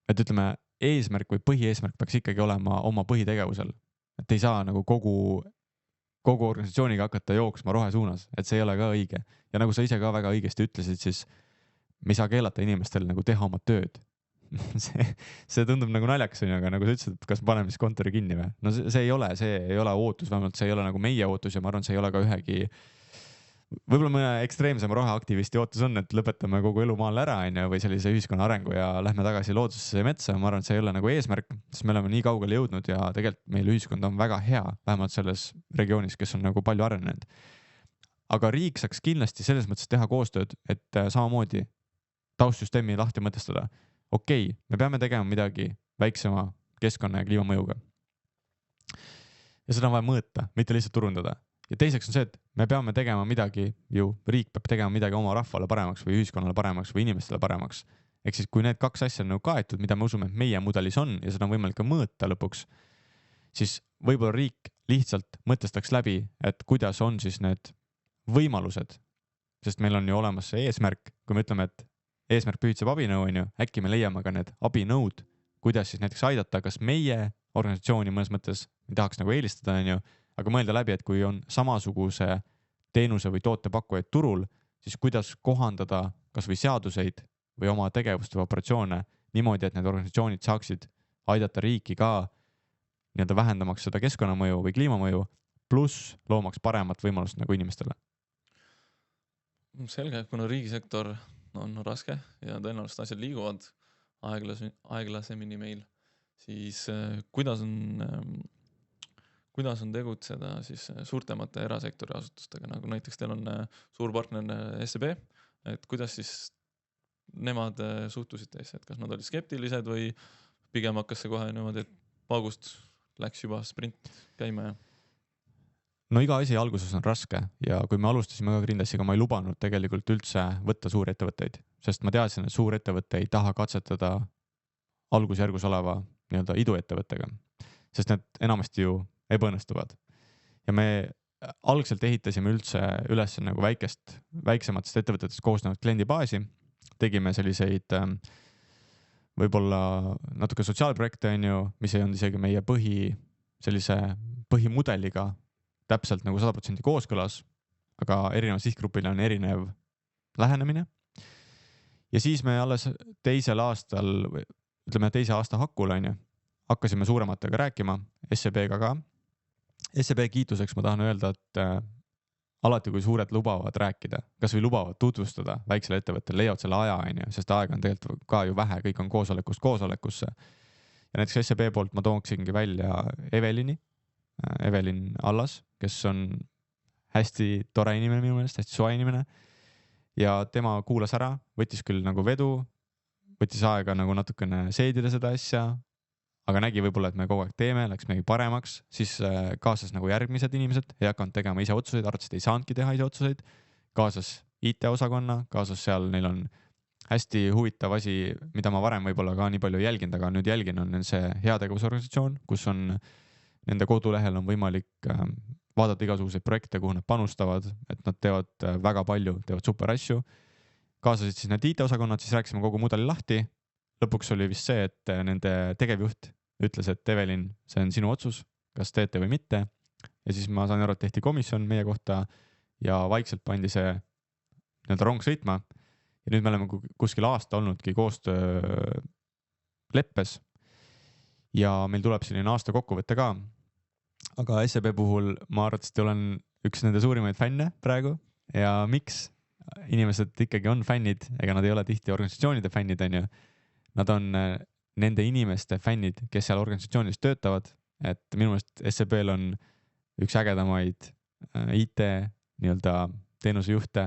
et ütleme, eesmärk või põhieesmärk peaks ikkagi olema oma põhitegevusel. Et ei saa nagu kogu organisatsiooniga hakata jooksma rohe suunas, et see ei ole ka õige. Ja nagu sa ise ka väga õigesti ütlesid, siis me ei saa keelata inimestel nagu teha oma tööd. see tundub nagu naljakas, aga nagu sa ütlesid, et kas paneme siis kontori kinni või? No see ei ole ootus, vähemalt see ei ole nagu meie ootus ja ma arvan, see ei ole ka ühegi, võib-olla mõne ekstreemsema roheaktivisti ootus on, et lõpetame kogu elu maal ära või sellise ühiskonna arengu ja lähme tagasi loodusesse ja metsa. Ma arvan, et see ei ole nagu eesmärk, sest me oleme nii kaugele jõudnud ja tegelikult meil ühiskond on väga hea, vähemalt selles regioonis, kes on nagu palju arenenud. Aga riik saaks kindlasti selles mõttes teha koostööd, et samamoodi taustsüsteemi lahti mõtestada. Okei, me peame tegema midagi väiksema keskkonna ja kliimamõjuga. Ja seda on vaja mõõta, mitte lihtsalt turundada. Ja teiseks on see, et me peame tegema midagi, riik peab tegema midagi oma rahvale paremaks või ühiskonnale paremaks või inimestele paremaks. Ehk siis kui need 2 asja on nagu kaetud, mida me usume, et meie mudelis on ja seda on võimalik ka mõõta lõpuks, siis võib-olla riik lihtsalt mõtestaks läbi, et kuidas on siis need võimalused sest meil on ju olemas see eesmärk, kui me ütleme, et eesmärk pühitseb abinõu, on ju, äkki me leiame ka need abinõud, kuidas siis näiteks aidata, kas meie organisatsiooni mõnes mõttes ei tahaks nagu eelistada, on ju, aga mõelda läbi, et kui on samasuguse teenuse või tootepakkujaid turul, siis kuidas kohandada kas või seaduseid või oma tegevust või operatsioone niimoodi, et need organisatsioonid saaksid aidata riiki ka nii-öelda vähendamaks seda keskkonnamõju või kliimamõju, pluss loomaks paremat võimalust nagu inimestele. Selge, kuna riigisektor on raske ja tõenäoliselt asjad liiguvad aeglasemini meil, siis kuidas on tegutseda siis suurtemate erasektori asutustega, nagu näiteks teil on suur partner SEB, et kuidas siis nemad suhtusid teisse, et kas nad olid skeptilised või pigem hakkas see kohe niimoodi, et paugust läks juba sprint käima ja? No iga asi alguses on raske ja kui me alustasime ka Grindassiga, ma ei lubanud tegelikult üldse võtta suurettevõtteid, sest ma teadsin, et suurettevõte ei taha katsetada algusjärgus oleva nii-öelda iduettevõttega, sest need enamasti ju ebaõnnestuvad. Ja me algselt ehitasime üldse üles nagu väiksematest ettevõtetest koosnevat kliendibaasi, tegime selliseid võib-olla natuke sotsiaalprojekte, on ju, mis ei olnud isegi meie põhimudeliga täpselt nagu 100% kooskõlas, aga erinev sihtgrupil on erinev lähenemine. Ja siis me alles teise aasta hakul, on ju, hakkasime suurematega rääkima, SEB-ga ka. SEB kiituseks ma tahan öelda, et alati kui suured lubavad rääkida, kas või lubavad tutvustada väiksele ettevõttele, leiavad selle aja, on ju, sest aega on tegelikult ka ju vähe, kõik on koosolekust koosolekusse. Ja näiteks SEB poolt ma tooksingi välja Evelin Allas, kes on hästi tore inimene minu meelest, hästi soe inimene. Ja tema kuulas ära, võttis küll nagu vedu, võttis aega nagu natukene seedida seda asja, aga nägi võib-olla, et me kogu aeg teeme, läks midagi paremaks, siis kaasas nagu järgmised inimesed, ei hakanud tegema ise otsuseid, arvates, et ei saanudki teha ise otsuseid, kaasas IT-osakonna, kaasas seal, neil on hästi huvitav asi, mida ma varem võib-olla ka nii palju jälginud, aga nüüd jälgin, on see heategevusorganisatsioon, kus on nende kodulehel on võimalik vaadata igasuguseid projekte, kuhu nad panustavad, et nad teevad väga palju, teevad super asju. Kaasasid siis need IT-osakonnad, siis rääkisime kogu mudeli lahti. Lõpuks oli vist see, et nende tegevjuht ütles, et Evelin, see on sinu otsus, kas teete või mitte. Ja siis ma sain aru, et tehti komisjon meie kohta ja vaikselt pandi see nii-öelda rong sõitma. Ja nüüd me oleme kuskil aasta olnudki koostöö leppes ja meil tuleb selline aasta kokkuvõte ka. Aga SEB puhul ma arvatavasti olen üks nende suurimaid fänne praegu ja miks inimesed ikkagi on fännid, ega nad ei ole tihti organisatsioonide fännid, on ju. Nad on nende inimeste fännid, kes seal organisatsioonis töötavad, et minu meelest SEB-l on üks ägedamaid IT nii-öelda teenusejuhte,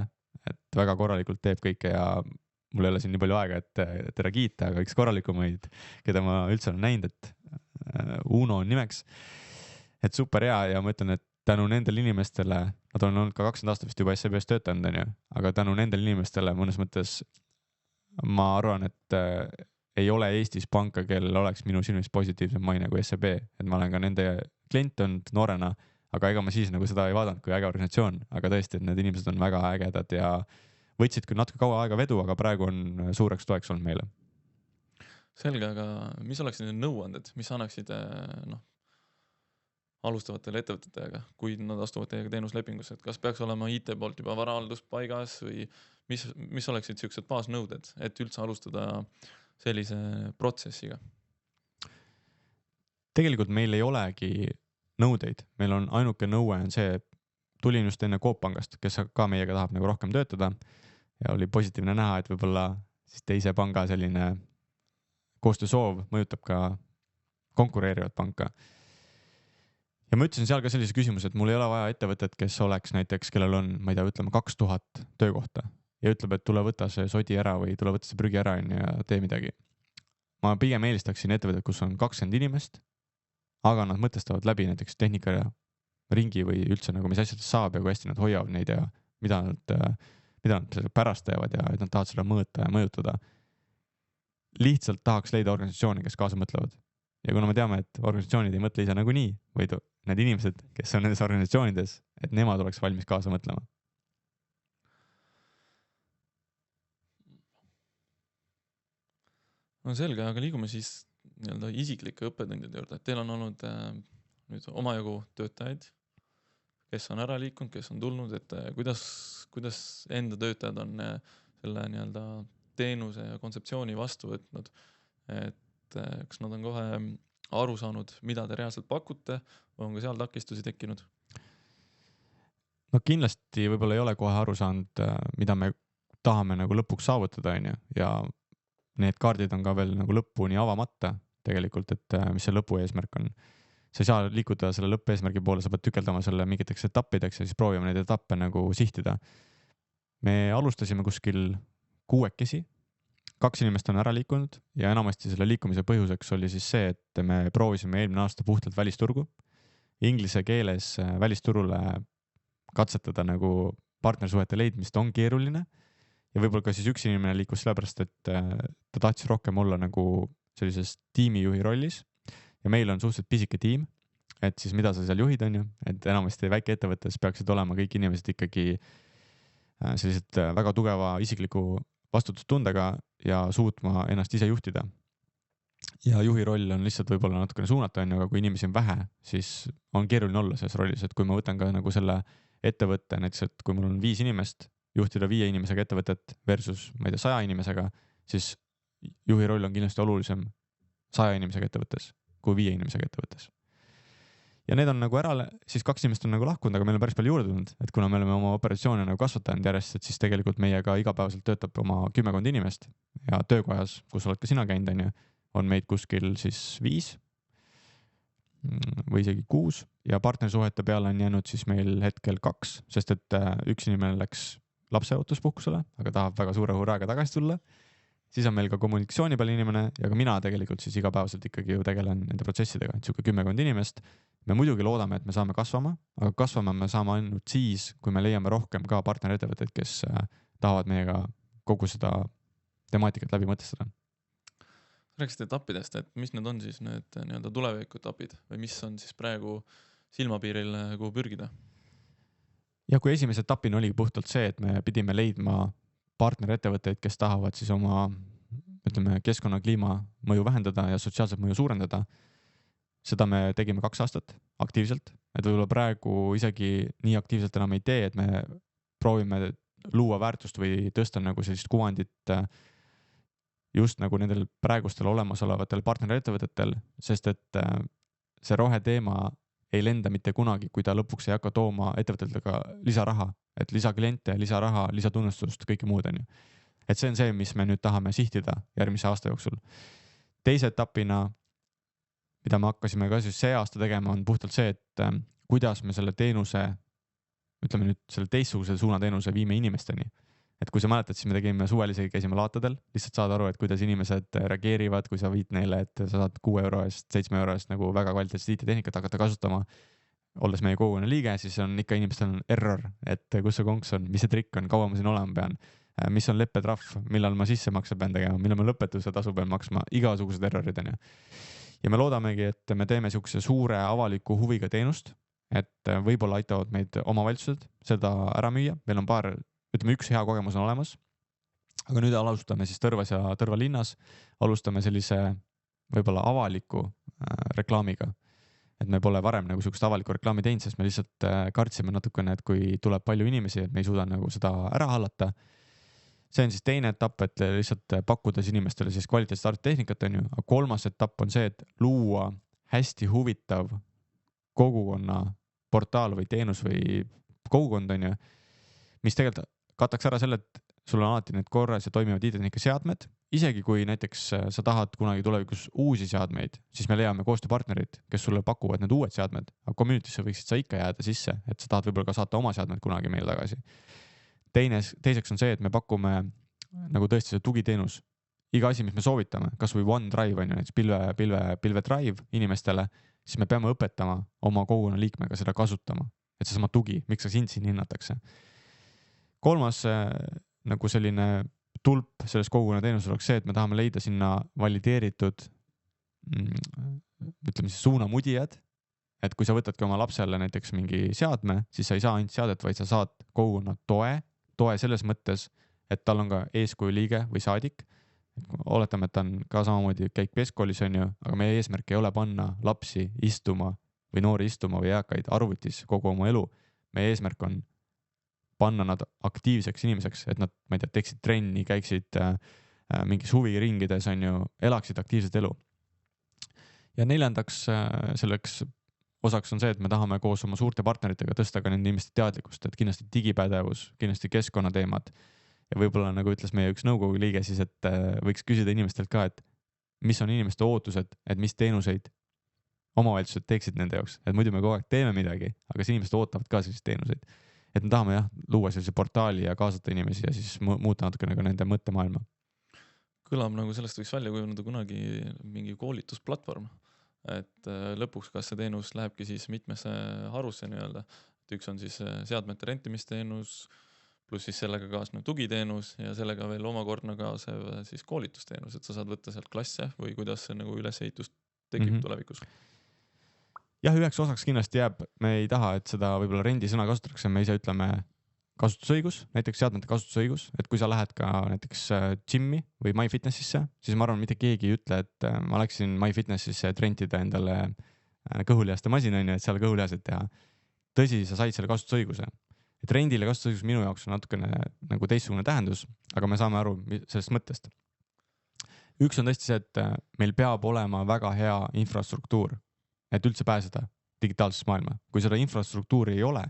et väga korralikult teeb kõike ja mul ei ole siin nii palju aega, et teda kiita, aga üks korralikumaid, keda ma üldse olen näinud, et Uno on nimeks. Et super hea ja ma ütlen, et tänu nendele inimestele, nad on olnud ka 20 aastat vist juba SEB-s töötanud, on ju, aga tänu nendele inimestele mõnes mõttes ma arvan, et ei ole Eestis panka, kellel oleks minu silmis positiivsem maine kui SEB, et ma olen ka nende klient olnud noorena, aga ega ma siis nagu seda ei vaadanud kui äge organisatsioon, aga tõesti, et need inimesed on väga ägedad ja võtsid küll natuke kaua aega vedu, aga praegu on suureks toeks olnud meile. Selge, aga mis oleks need nõuanded, mis annaksid alustavatele ettevõtetega, kui nad astuvad teiega teenuslepingusse, et kas peaks olema IT poolt juba varahaldus paigas või mis oleksid sellised baasnõuded, et üldse alustada sellise protsessiga? Tegelikult meil ei olegi nõudeid, meil on ainuke nõue on see, tulin just enne Coop Pangast, kes ka meiega tahab nagu rohkem töötada ja oli positiivne näha, et võib-olla siis teise panga selline koostöösoov mõjutab ka konkureerivat panka. Ja ma ütlesin seal ka sellise küsimuse, et mul ei ole vaja ettevõtet, kes oleks näiteks, kellel on, ma ei tea, ütleme 2000 töökohta ja ütleb, et tule võta see sodi ära või tule võta see prügi ära ja tee midagi. Ma pigem eelistaksin ettevõtet, kus on 20 inimest, aga nad mõtestavad läbi näiteks tehnika ja ringi või üldse nagu mis asjadest saab ja kui hästi nad hoiavad neid ja mida nad pärast teevad ja et nad tahavad seda mõõta ja mõjutada. Lihtsalt tahaks leida organisatsiooni, kes kaasa mõtlevad. Ja kuna me teame, et organisatsioonid ei mõtle ise nagunii, vaid need inimesed, kes on nendes organisatsioonides, et nemad oleks valmis kaasa mõtlema. No selge, aga liigume siis nii-öelda isiklike õppetundide juurde, et teil on olnud nüüd omajagu töötajaid, kes on ära liikunud, kes on tulnud, et kuidas enda töötajad on selle nii-öelda teenuse ja kontseptsiooni vastu võtnud, et kas nad on kohe aru saanud, mida te reaalselt pakute, või on ka seal takistusi tekkinud? No kindlasti võib-olla ei ole kohe aru saanud, mida me tahame nagu lõpuks saavutada, on ju, ja need kaardid on ka veel nagu lõpuni avamata tegelikult, et mis see lõpueesmärk on. Sa ei saa liikuda selle lõppeesmärgi poole, sa pead tükeldama selle mingiteks etappideks ja siis proovima neid etappe nagu sihtida. Me alustasime kuskil 6, 2 inimest on ära liikunud ja enamasti selle liikumise põhjuseks oli siis see, et me proovisime eelmine aasta puhtalt välisturgu. Inglise keeles välisturule katsetada nagu partnersuhete leidmist on keeruline ja võib-olla ka siis üks inimene liikus sellepärast, et ta tahtis rohkem olla nagu sellises tiimijuhi rollis ja meil on suhteliselt pisike tiim, et siis mida sa seal juhid, on ju, et enamasti väikeettevõttes peaksid olema kõik inimesed ikkagi sellised väga tugeva isikliku vastutustundega ja suutma ennast ise juhtida. Ja juhi roll on lihtsalt võib-olla natukene suunata, on ju, aga kui inimesi on vähe, siis on keeruline olla selles rollis, et kui ma võtan ka nagu selle ettevõtte, näiteks, et kui mul on 5 inimest, juhtida 5 inimesega ettevõtet versus, ma ei tea, 100 inimesega, siis juhi roll on kindlasti olulisem 100 inimesega ettevõttes kui 5 inimesega ettevõttes. Ja need on nagu ära, siis 2 inimest on nagu lahkunud, aga meil on päris palju juurde tulnud, et kuna me oleme oma operatsioone nagu kasvatanud järjest, et siis tegelikult meiega igapäevaselt töötab oma 10 inimest ja töökojas, kus oled ka sina käinud, on ju, on meid kuskil siis 5 või isegi 6 ja partnersuhete peale on jäänud siis meil hetkel 2, sest et üks inimene läks lapseootuspuhkusele, aga tahab väga suure hurraaga tagasi tulla. Siis on meil ka kommunikatsiooni peal inimene ja ka mina tegelikult siis igapäevaselt ikkagi ju tegelen nende protsessidega, et siuke 10 inimest. Me muidugi loodame, et me saame kasvama, aga kasvama me saame ainult siis, kui me leiame rohkem ka partnerettevõtteid, kes tahavad meiega kogu seda temaatikat läbi mõtestada. Rääkisite etappidest, et mis need on siis need nii-öelda tuleviku etapid või mis on siis praegu silmapiiril, kuhu pürgida? Ja kui esimese etapina oli puhtalt see, et me pidime leidma partnerettevõtteid, kes tahavad siis oma, ütleme, keskkonna kliima mõju vähendada ja sotsiaalset mõju suurendada. Seda me tegime 2 aastat aktiivselt, et võib-olla praegu isegi nii aktiivselt enam ei tee, et me proovime luua väärtust või tõsta nagu sellist kuvandit just nagu nendel praegustel olemasolevatel partnerettevõtetel, sest et see roheteema ei lenda mitte kunagi, kui ta lõpuks ei hakka tooma ettevõtetega lisaraha, et lisakliente, lisaraha, lisatunnustust, kõike muud on ju. Et see on see, mis me nüüd tahame sihtida järgmise aasta jooksul. Teise etapina, mida me hakkasime ka siis see aasta tegema, on puhtalt see, et kuidas me selle teenuse, ütleme nüüd selle teistsuguse suunateenuse viime inimesteni. Et kui sa mäletad, siis me tegime suvel isegi käisime laatadel, lihtsalt saad aru, et kuidas inimesed reageerivad, kui sa viid neile, et sa saad 6 euro eest, 7 euro eest nagu väga kvaliteetset IT-tehnikat hakata kasutama, olles meie kogukonna liige, siis on ikka inimestel on error, et kus see konks on, mis see trikk on, kaua ma siin olema pean, mis on leppetrahv, millal ma sissemakse pean tegema, millal ma lõpetuse tasu pean maksma, igasugused errorid on ju. Ja me loodamegi, et me teeme siukse suure avaliku huviga teenust, et võib-olla aitavad meid omavalitsused seda ära müüa, meil on paar, ütleme, üks hea kogemus on olemas, aga nüüd alustame siis Tõrvas ja Tõrva linnas, alustame sellise võib-olla avaliku reklaamiga, et me pole varem nagu sihukest avalikku reklaami teinud, sest me lihtsalt kartsime natukene, et kui tuleb palju inimesi, et me ei suuda nagu seda ära hallata. See on siis teine etapp, et lihtsalt pakkudes inimestele siis kvaliteetset arvutitehnikat on ju, aga 3. etapp on see, et luua hästi huvitav kogukonna portaal või teenus või kogukond on ju, mis tegelikult kataks ära selle, et sul on alati need korras ja toimivad IT-tehnika seadmed. Isegi kui näiteks sa tahad kunagi tulevikus uusi seadmeid, siis me leiame koostööpartnerid, kes sulle pakuvad need uued seadmed, aga community'sse võiksid sa ikka jääda sisse, et sa tahad võib-olla ka saata oma seadmed kunagi meile tagasi. Teiseks on see, et me pakume nagu tõesti see tugiteenus. Iga asi, mis me soovitame, kas või OneDrive on ju, näiteks pilve drive inimestele, siis me peame õpetama oma kogukonna liikmega seda kasutama, et see sama tugi, miks sa sind siin hinnatakse. 3. nagu selline tulp selles kogukonna teenuses oleks see, et me tahame leida sinna valideeritud, ütleme siis suunamudijad, et kui sa võtadki oma lapsele näiteks mingi seadme, siis sa ei saa ainult seadet, vaid sa saad kogukonna toe selles mõttes, et tal on ka eeskuju liige või saadik, Oletame, et ta on ka samamoodi käib keskkoolis on ju, aga meie eesmärk ei ole panna lapsi istuma või noori istuma või eakaid arvutis kogu oma elu. Meie eesmärk on panna nad aktiivseks inimeseks, et nad, ma ei tea, teeksid trenni, käiksid mingis huviringides on ju, elaksid aktiivset elu. Ja neljandaks selleks osaks on see, et me tahame koos oma suurte partneritega tõsta ka nende inimeste teadlikkust, et kindlasti digipädevus, kindlasti keskkonnateemad ja võib-olla nagu ütles meie üks nõukogu liige siis, et võiks küsida inimestelt ka, et mis on inimeste ootused, et mis teenuseid omavalitsused teeksid nende jaoks, et muidu me kogu aeg teeme midagi, aga siis inimesed ootavad ka selliseid teenuseid. Et me tahame jah, luua sellise portaali ja kaasata inimesi ja siis muuta natukene ka nende mõttemaailma. Kõlab nagu sellest võiks välja kujuneda kunagi mingi koolitusplatvorm, et lõpuks kas see teenus lähebki siis mitmesse harusse nii-öelda, et üks on siis seadmete rentimisteenus, pluss siis sellega kaasnev tugiteenus ja sellega veel omakorda kaasev siis koolitusteenus, et sa saad võtta sealt klasse või kuidas see nagu ülesehitus tekib tulevikus. Jah, üheks osaks kindlasti jääb, me ei taha, et seda võib-olla rendisõna kasutatakse, me ise ütleme kasutusõigus, näiteks seadmete kasutusõigus, et kui sa lähed ka näiteks gym'i või MyFitnessisse, siis ma arvan, mitte keegi ei ütle, et ma läksin MyFitnessisse, et rentida endale kõhulihaste masin, on ju, et seal kõhulihaseid teha. Tõsi, sa said selle kasutusõiguse. Et rendile kasutusõigus minu jaoks on natukene nagu teistsugune tähendus, aga me saame aru sellest mõttest. Üks on tõesti see, et meil peab olema väga hea infrastruktuur, et üldse pääseda digitaalsesse maailma. Kui seda infrastruktuuri ei ole,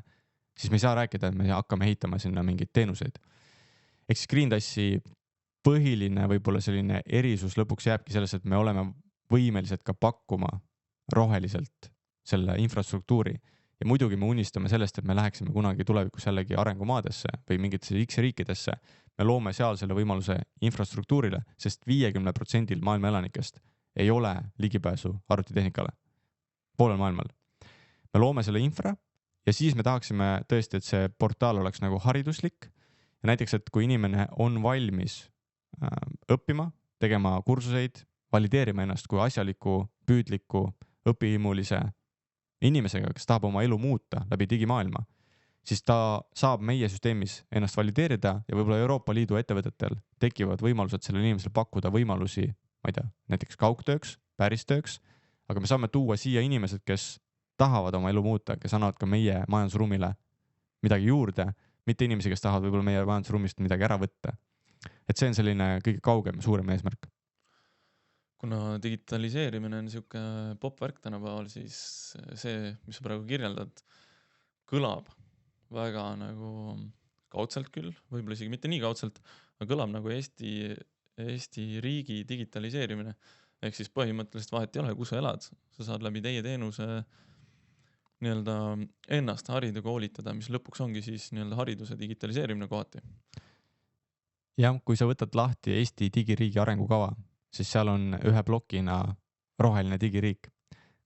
siis me ei saa rääkida, et me hakkame ehitama sinna mingeid teenuseid. Ehk siis GreenDassi põhiline võib-olla selline erisus lõpuks jääbki selles, et me oleme võimelised ka pakkuma roheliselt selle infrastruktuuri. Ja muidugi me unistame sellest, et me läheksime kunagi tulevikus jällegi arengumaadesse või mingitesse X-riikidesse. Me loome seal selle võimaluse infrastruktuurile, sest 50% maailma elanikest ei ole ligipääsu arvutitehnikale. Poolel maailmal. Me loome selle infra ja siis me tahaksime tõesti, et see portaal oleks nagu hariduslik. Ja näiteks, et kui inimene on valmis õppima, tegema kursuseid, valideerima ennast kui asjaliku, püüdliku, õpihiimulise inimesega, kes tahab oma elu muuta läbi digimaailma, siis ta saab meie süsteemis ennast valideerida ja võib-olla Euroopa Liidu ettevõtetel tekivad võimalused sellele inimesele pakkuda võimalusi, ma ei tea, näiteks kaugtööks, päristööks, aga me saame tuua siia inimesed, kes tahavad oma elu muuta, kes annavad ka meie majandusruumile midagi juurde, mitte inimesi, kes tahavad võib-olla meie majandusruumist midagi ära võtta. Et see on selline kõige kaugem ja suurem eesmärk. Kuna digitaliseerimine on niisugune popvärk tänapäeval, siis see, mis sa praegu kirjeldad, kõlab väga nagu kaudselt küll, võib-olla isegi mitte nii kaudselt, aga kõlab nagu Eesti riigi digitaliseerimine. Ehk siis põhimõtteliselt vahet ei ole, kus sa elad. Sa saad läbi teie teenuse nii-öelda ennast harida, koolitada, mis lõpuks ongi siis nii-öelda hariduse digitaliseerimine kohati. Jah, kui sa võtad lahti Eesti digiriigi arengukava, siis seal on ühe blokina roheline digiriik.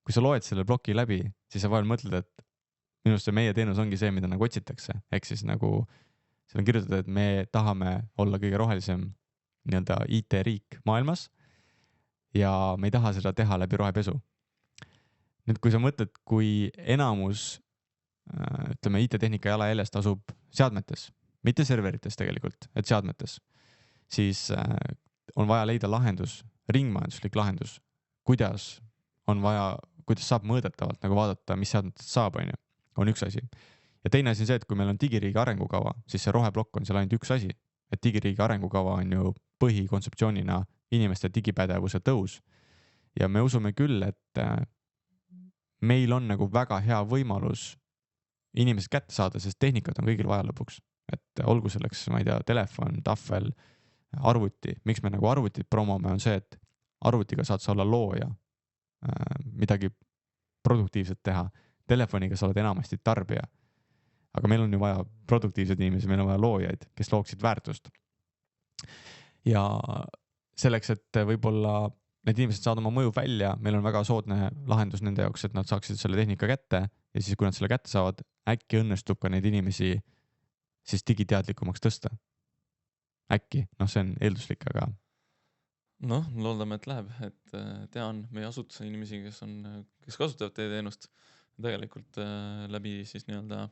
Kui sa loed selle bloki läbi, siis sa vahel mõtled, et minu arust see meie teenus ongi see, mida nagu otsitakse. Ehk siis nagu seal on kirjutatud, et me tahame olla kõige rohelisem nii-öelda IT-riik maailmas ja me ei taha seda teha läbi rohepesu. Nüüd, kui sa mõtled, kui enamus ütleme, IT-tehnika jalajäljest asub seadmetes, mitte serverites tegelikult, et seadmetes, siis on vaja leida lahendus, ringmajanduslik lahendus, kuidas saab mõõdetavalt nagu vaadata, mis seadmetest saab, on üks asi. Ja teine asi on see, et kui meil on digiriigi arengukava, siis see roheblokk on seal ainult üks asi, et digiriigi arengukava on ju põhikontseptsioonina inimeste digipädevuse tõus. Ja me usume küll, et meil on nagu väga hea võimalus inimesed kätte saada, sest tehnikat on kõigil vaja lõpuks. Et olgu selleks, ma ei tea, telefon, tahvel, arvuti. Miks me nagu arvutit promome on see, et arvutiga saad sa olla looja, midagi produktiivset teha. Telefoniga sa oled enamasti tarbija. Aga meil on ju vaja produktiivseid inimesi, meil on vaja loojaid, kes looksid väärtust. Ja selleks, et võib-olla need inimesed saavad oma mõju välja, meil on väga soodne lahendus nende jaoks, et nad saaksid selle tehnika kätte ja siis, kui nad selle kätte saavad, äkki õnnestub ka neid inimesi siis digiteadlikumaks tõsta. Äkki, see on eelduslik, aga... loodame, et läheb, et tean meie asutuse inimesi, kes kasutavad teie teenust, tegelikult läbi siis nii-öelda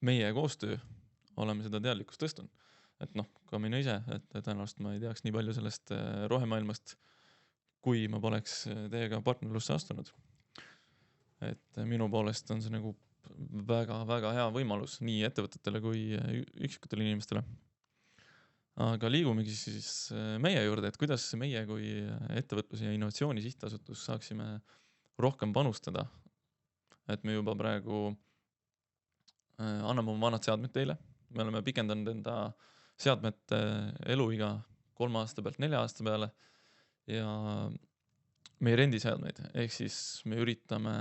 meie koostöö oleme seda teadlikkust tõstnud. et noh, ka minu ise, et tõenäoliselt ma ei teaks nii palju sellest rohemaailmast, kui ma poleks teiega partnerlusse astunud. Et minu poolest on see nagu väga-väga hea võimalus nii ettevõtetele kui üksikutele inimestele. Aga liigumegi siis meie juurde, et kuidas meie kui ettevõtluse ja innovatsiooni sihtasutus saaksime rohkem panustada. Et me juba praegu anname oma vanad seadmed teile. Me oleme pikendanud enda seadmete eluiga 3 aasta pealt 4 aasta peale ja me ei rendi seadmeid, ehk siis me üritame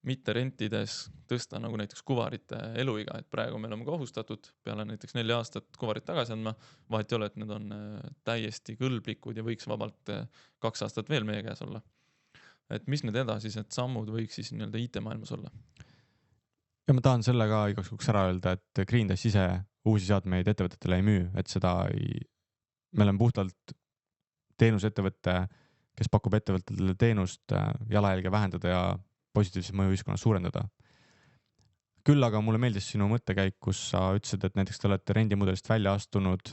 mitte rentides tõsta nagu näiteks kuvarite eluiga, et praegu me oleme kohustatud peale näiteks 4 aastat kuvarit tagasi andma, vahet ei ole, et need on täiesti kõlblikud ja võiks vabalt 2 aastat veel meie käes olla. Et mis need edasised sammud võiks siis nii-öelda IT-maailmas olla? Ja ma tahan selle ka igaks juhuks ära öelda, et Greendash ise uusi seadmeid ettevõtetele ei müü, et me oleme puhtalt teenusettevõtte, kes pakub ettevõtetele teenust jalajälge vähendada ja positiivset mõju ühiskonnas suurendada. Küll aga mulle meeldis sinu mõttekäik, kus sa ütlesid, et näiteks te olete rendimudelist välja astunud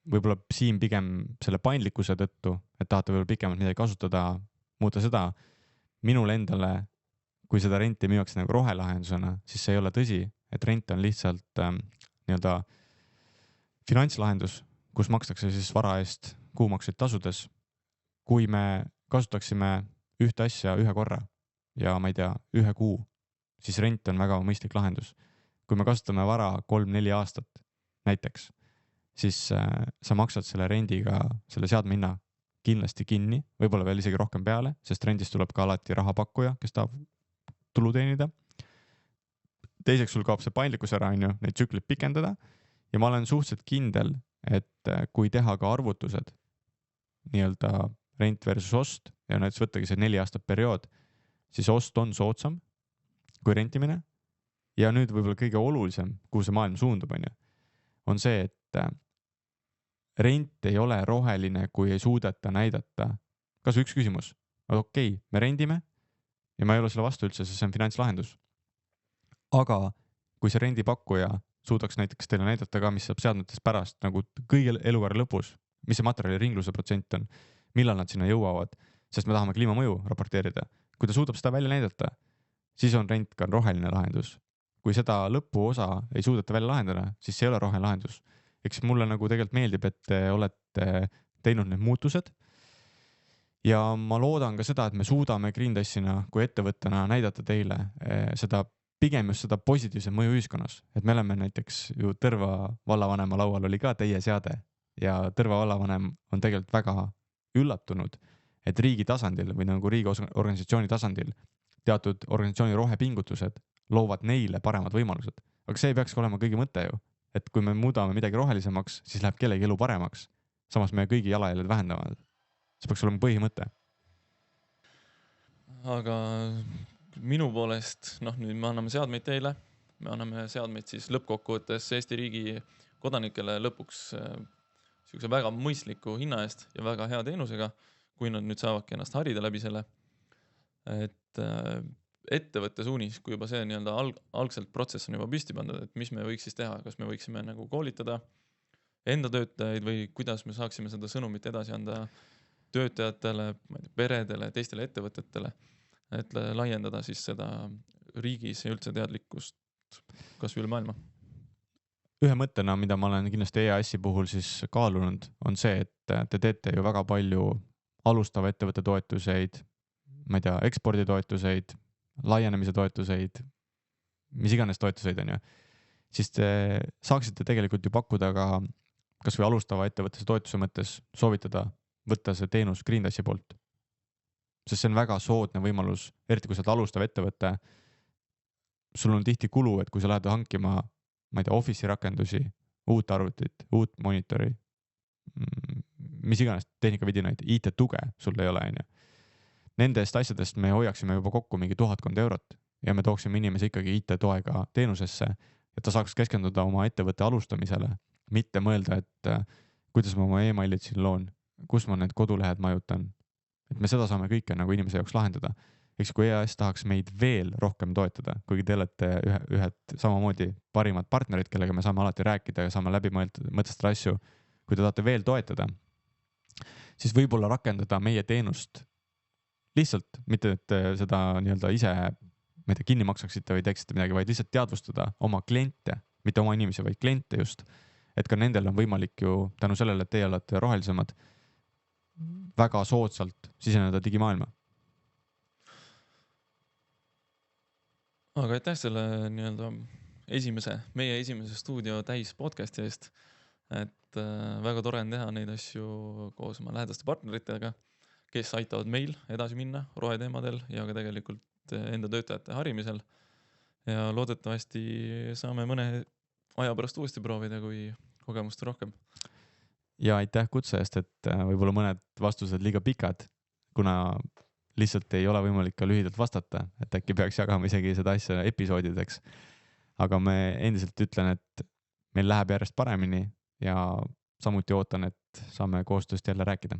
võib-olla siin pigem selle paindlikkuse tõttu, et tahate võib-olla pikemalt midagi kasutada, muuta seda. Minule endale, kui seda renti müüakse nagu rohelahendusena, siis see ei ole tõsi, et rent on lihtsalt nii-öelda finantslahendus, kus makstakse siis vara eest kuumakseid tasudes. Kui me kasutaksime ühte asja ühe korra ja ma ei tea, 1 kuu, siis rent on väga mõistlik lahendus. Kui me kasutame vara 3-4 aastat näiteks, siis sa maksad selle rendiga selle seadme hinna kindlasti kinni, võib-olla veel isegi rohkem peale, sest rendist tuleb ka alati rahapakkuja, kes tahab tulu teenida. Teiseks sul kaob see paindlikkus ära, neid tsüklit pikendada ja ma olen suhteliselt kindel, et kui teha ka arvutused nii-öelda rent versus ost ja näiteks võttagi see 4 aastat periood, siis ost on soodsam kui rentimine. Ja nüüd võib-olla kõige olulisem, kuhu see maailm suundub, on see, et rent ei ole roheline, kui ei suudeta näidata. Kas üks küsimus? Okei, me rendime ja ma ei ole selle vastu üldse, sest see on finantslahendus. Aga kui see rendipakkuja suudaks näiteks teile näidata ka, mis saab seadmetest pärast, nagu kõige elukaare lõpus, mis see materjali ringluse protsent on, millal nad sinna jõuavad, sest me tahame kliimamõju raporteerida. Kui ta suudab seda välja näidata, siis on rent ka roheline lahendus. Kui seda lõpuosa ei suudeta välja lahendada, siis see ei ole roheline lahendus. Eks mulle nagu tegelikult meeldib, et te olete teinud need muutused. Ja ma loodan ka seda, et me suudame Greendashina kui ettevõttena näidata teile seda pigem just seda positiivse mõju ühiskonnas. Et me oleme näiteks ju Tõrva vallavanema laual oli ka teie seade ja Tõrva vallavanem on tegelikult väga üllatunud, et riigi tasandil või nagu riigi organisatsiooni tasandil teatud organisatsiooni rohepingutused loovad neile paremad võimalused. Aga see peaks olema kõigi mõte ju, et kui me muudame midagi rohelisemaks, siis läheb kellegi elu paremaks. Samas me kõigi jalajäljed vähendavad. See peaks olema põhimõte. Aga minu poolest, nüüd me anname seadmeid teile, me anname seadmeid siis lõppkokkuvõttes Eesti riigi kodanikele lõpuks siukse väga mõistliku hinna eest ja väga hea teenusega, kui nad nüüd saavadki ennast harida läbi selle. Et ettevõtte suunis, kui juba see nii-öelda algselt protsess on juba püsti pandud, et mis me võiks siis teha, kas me võiksime nagu koolitada enda töötajaid või kuidas me saaksime seda sõnumit edasi anda töötajatele, peredele, teistele ettevõtetele, et laiendada siis seda riigis ja üldse teadlikkust kas üle maailma. Ühe mõttena, mida ma olen kindlasti EAS-i puhul siis kaalunud, on see, et te teete ju väga palju alustava ettevõtte toetuseid, ma ei tea, eksporditoetuseid, laienemise toetuseid, mis iganes toetuseid on ju, siis te saaksite tegelikult ju pakkuda ka kas või alustava ettevõtte toetuse mõttes soovitada võtta see teenus Greendashi poolt. Sest see on väga soodne võimalus, eriti kui sa oled alustav ettevõte, sul on tihti kulu, et kui sa lähed hankima, ma ei tea, Office'i rakendusi, uut arvutit, uut monitori, mis iganes tehnikavidinaid, IT-tuge sul ei ole, on ju. Nendest asjadest me hoiaksime juba kokku mingi 1000 eurot ja me tooksime inimese ikkagi IT-toega teenusesse, et ta saaks keskenduda oma ettevõtte alustamisele, mitte mõelda, et kuidas ma oma e-mailid siin loon, kus ma need kodulehed majutan. Et me seda saame kõike nagu inimese jaoks lahendada. eks kui EAS tahaks meid veel rohkem toetada, kuigi te olete ühed samamoodi parimad partnerid, kellega me saame alati rääkida ja saame läbi mõtestada asju, kui te tahate veel toetada, siis võib-olla rakendada meie teenust lihtsalt, mitte et seda nii-öelda ise, ma ei tea, kinni maksaksite või teeksite midagi, vaid lihtsalt teadvustada oma kliente, mitte oma inimesi, vaid kliente just, et ka nendel on võimalik ju tänu sellele, et teie olete rohelisemad, väga soodsalt siseneda digimaailma. Aga aitäh selle nii-öelda meie esimese stuudio täis podcasti eest, et väga tore on teha neid asju koos oma lähedaste partneritega, kes aitavad meil edasi minna roheteemadel ja ka tegelikult enda töötajate harimisel. Ja loodetavasti saame mõne aja pärast uuesti proovida, kui kogemust rohkem. Ja aitäh kutse eest, et võib-olla mõned vastused liiga pikad, kuna lihtsalt ei ole võimalik ka lühidalt vastata, et äkki peaks jagama isegi seda asja episoodideks. Aga me endiselt ütlen, et meil läheb järjest paremini ja samuti ootan, et saame koostööst jälle rääkida.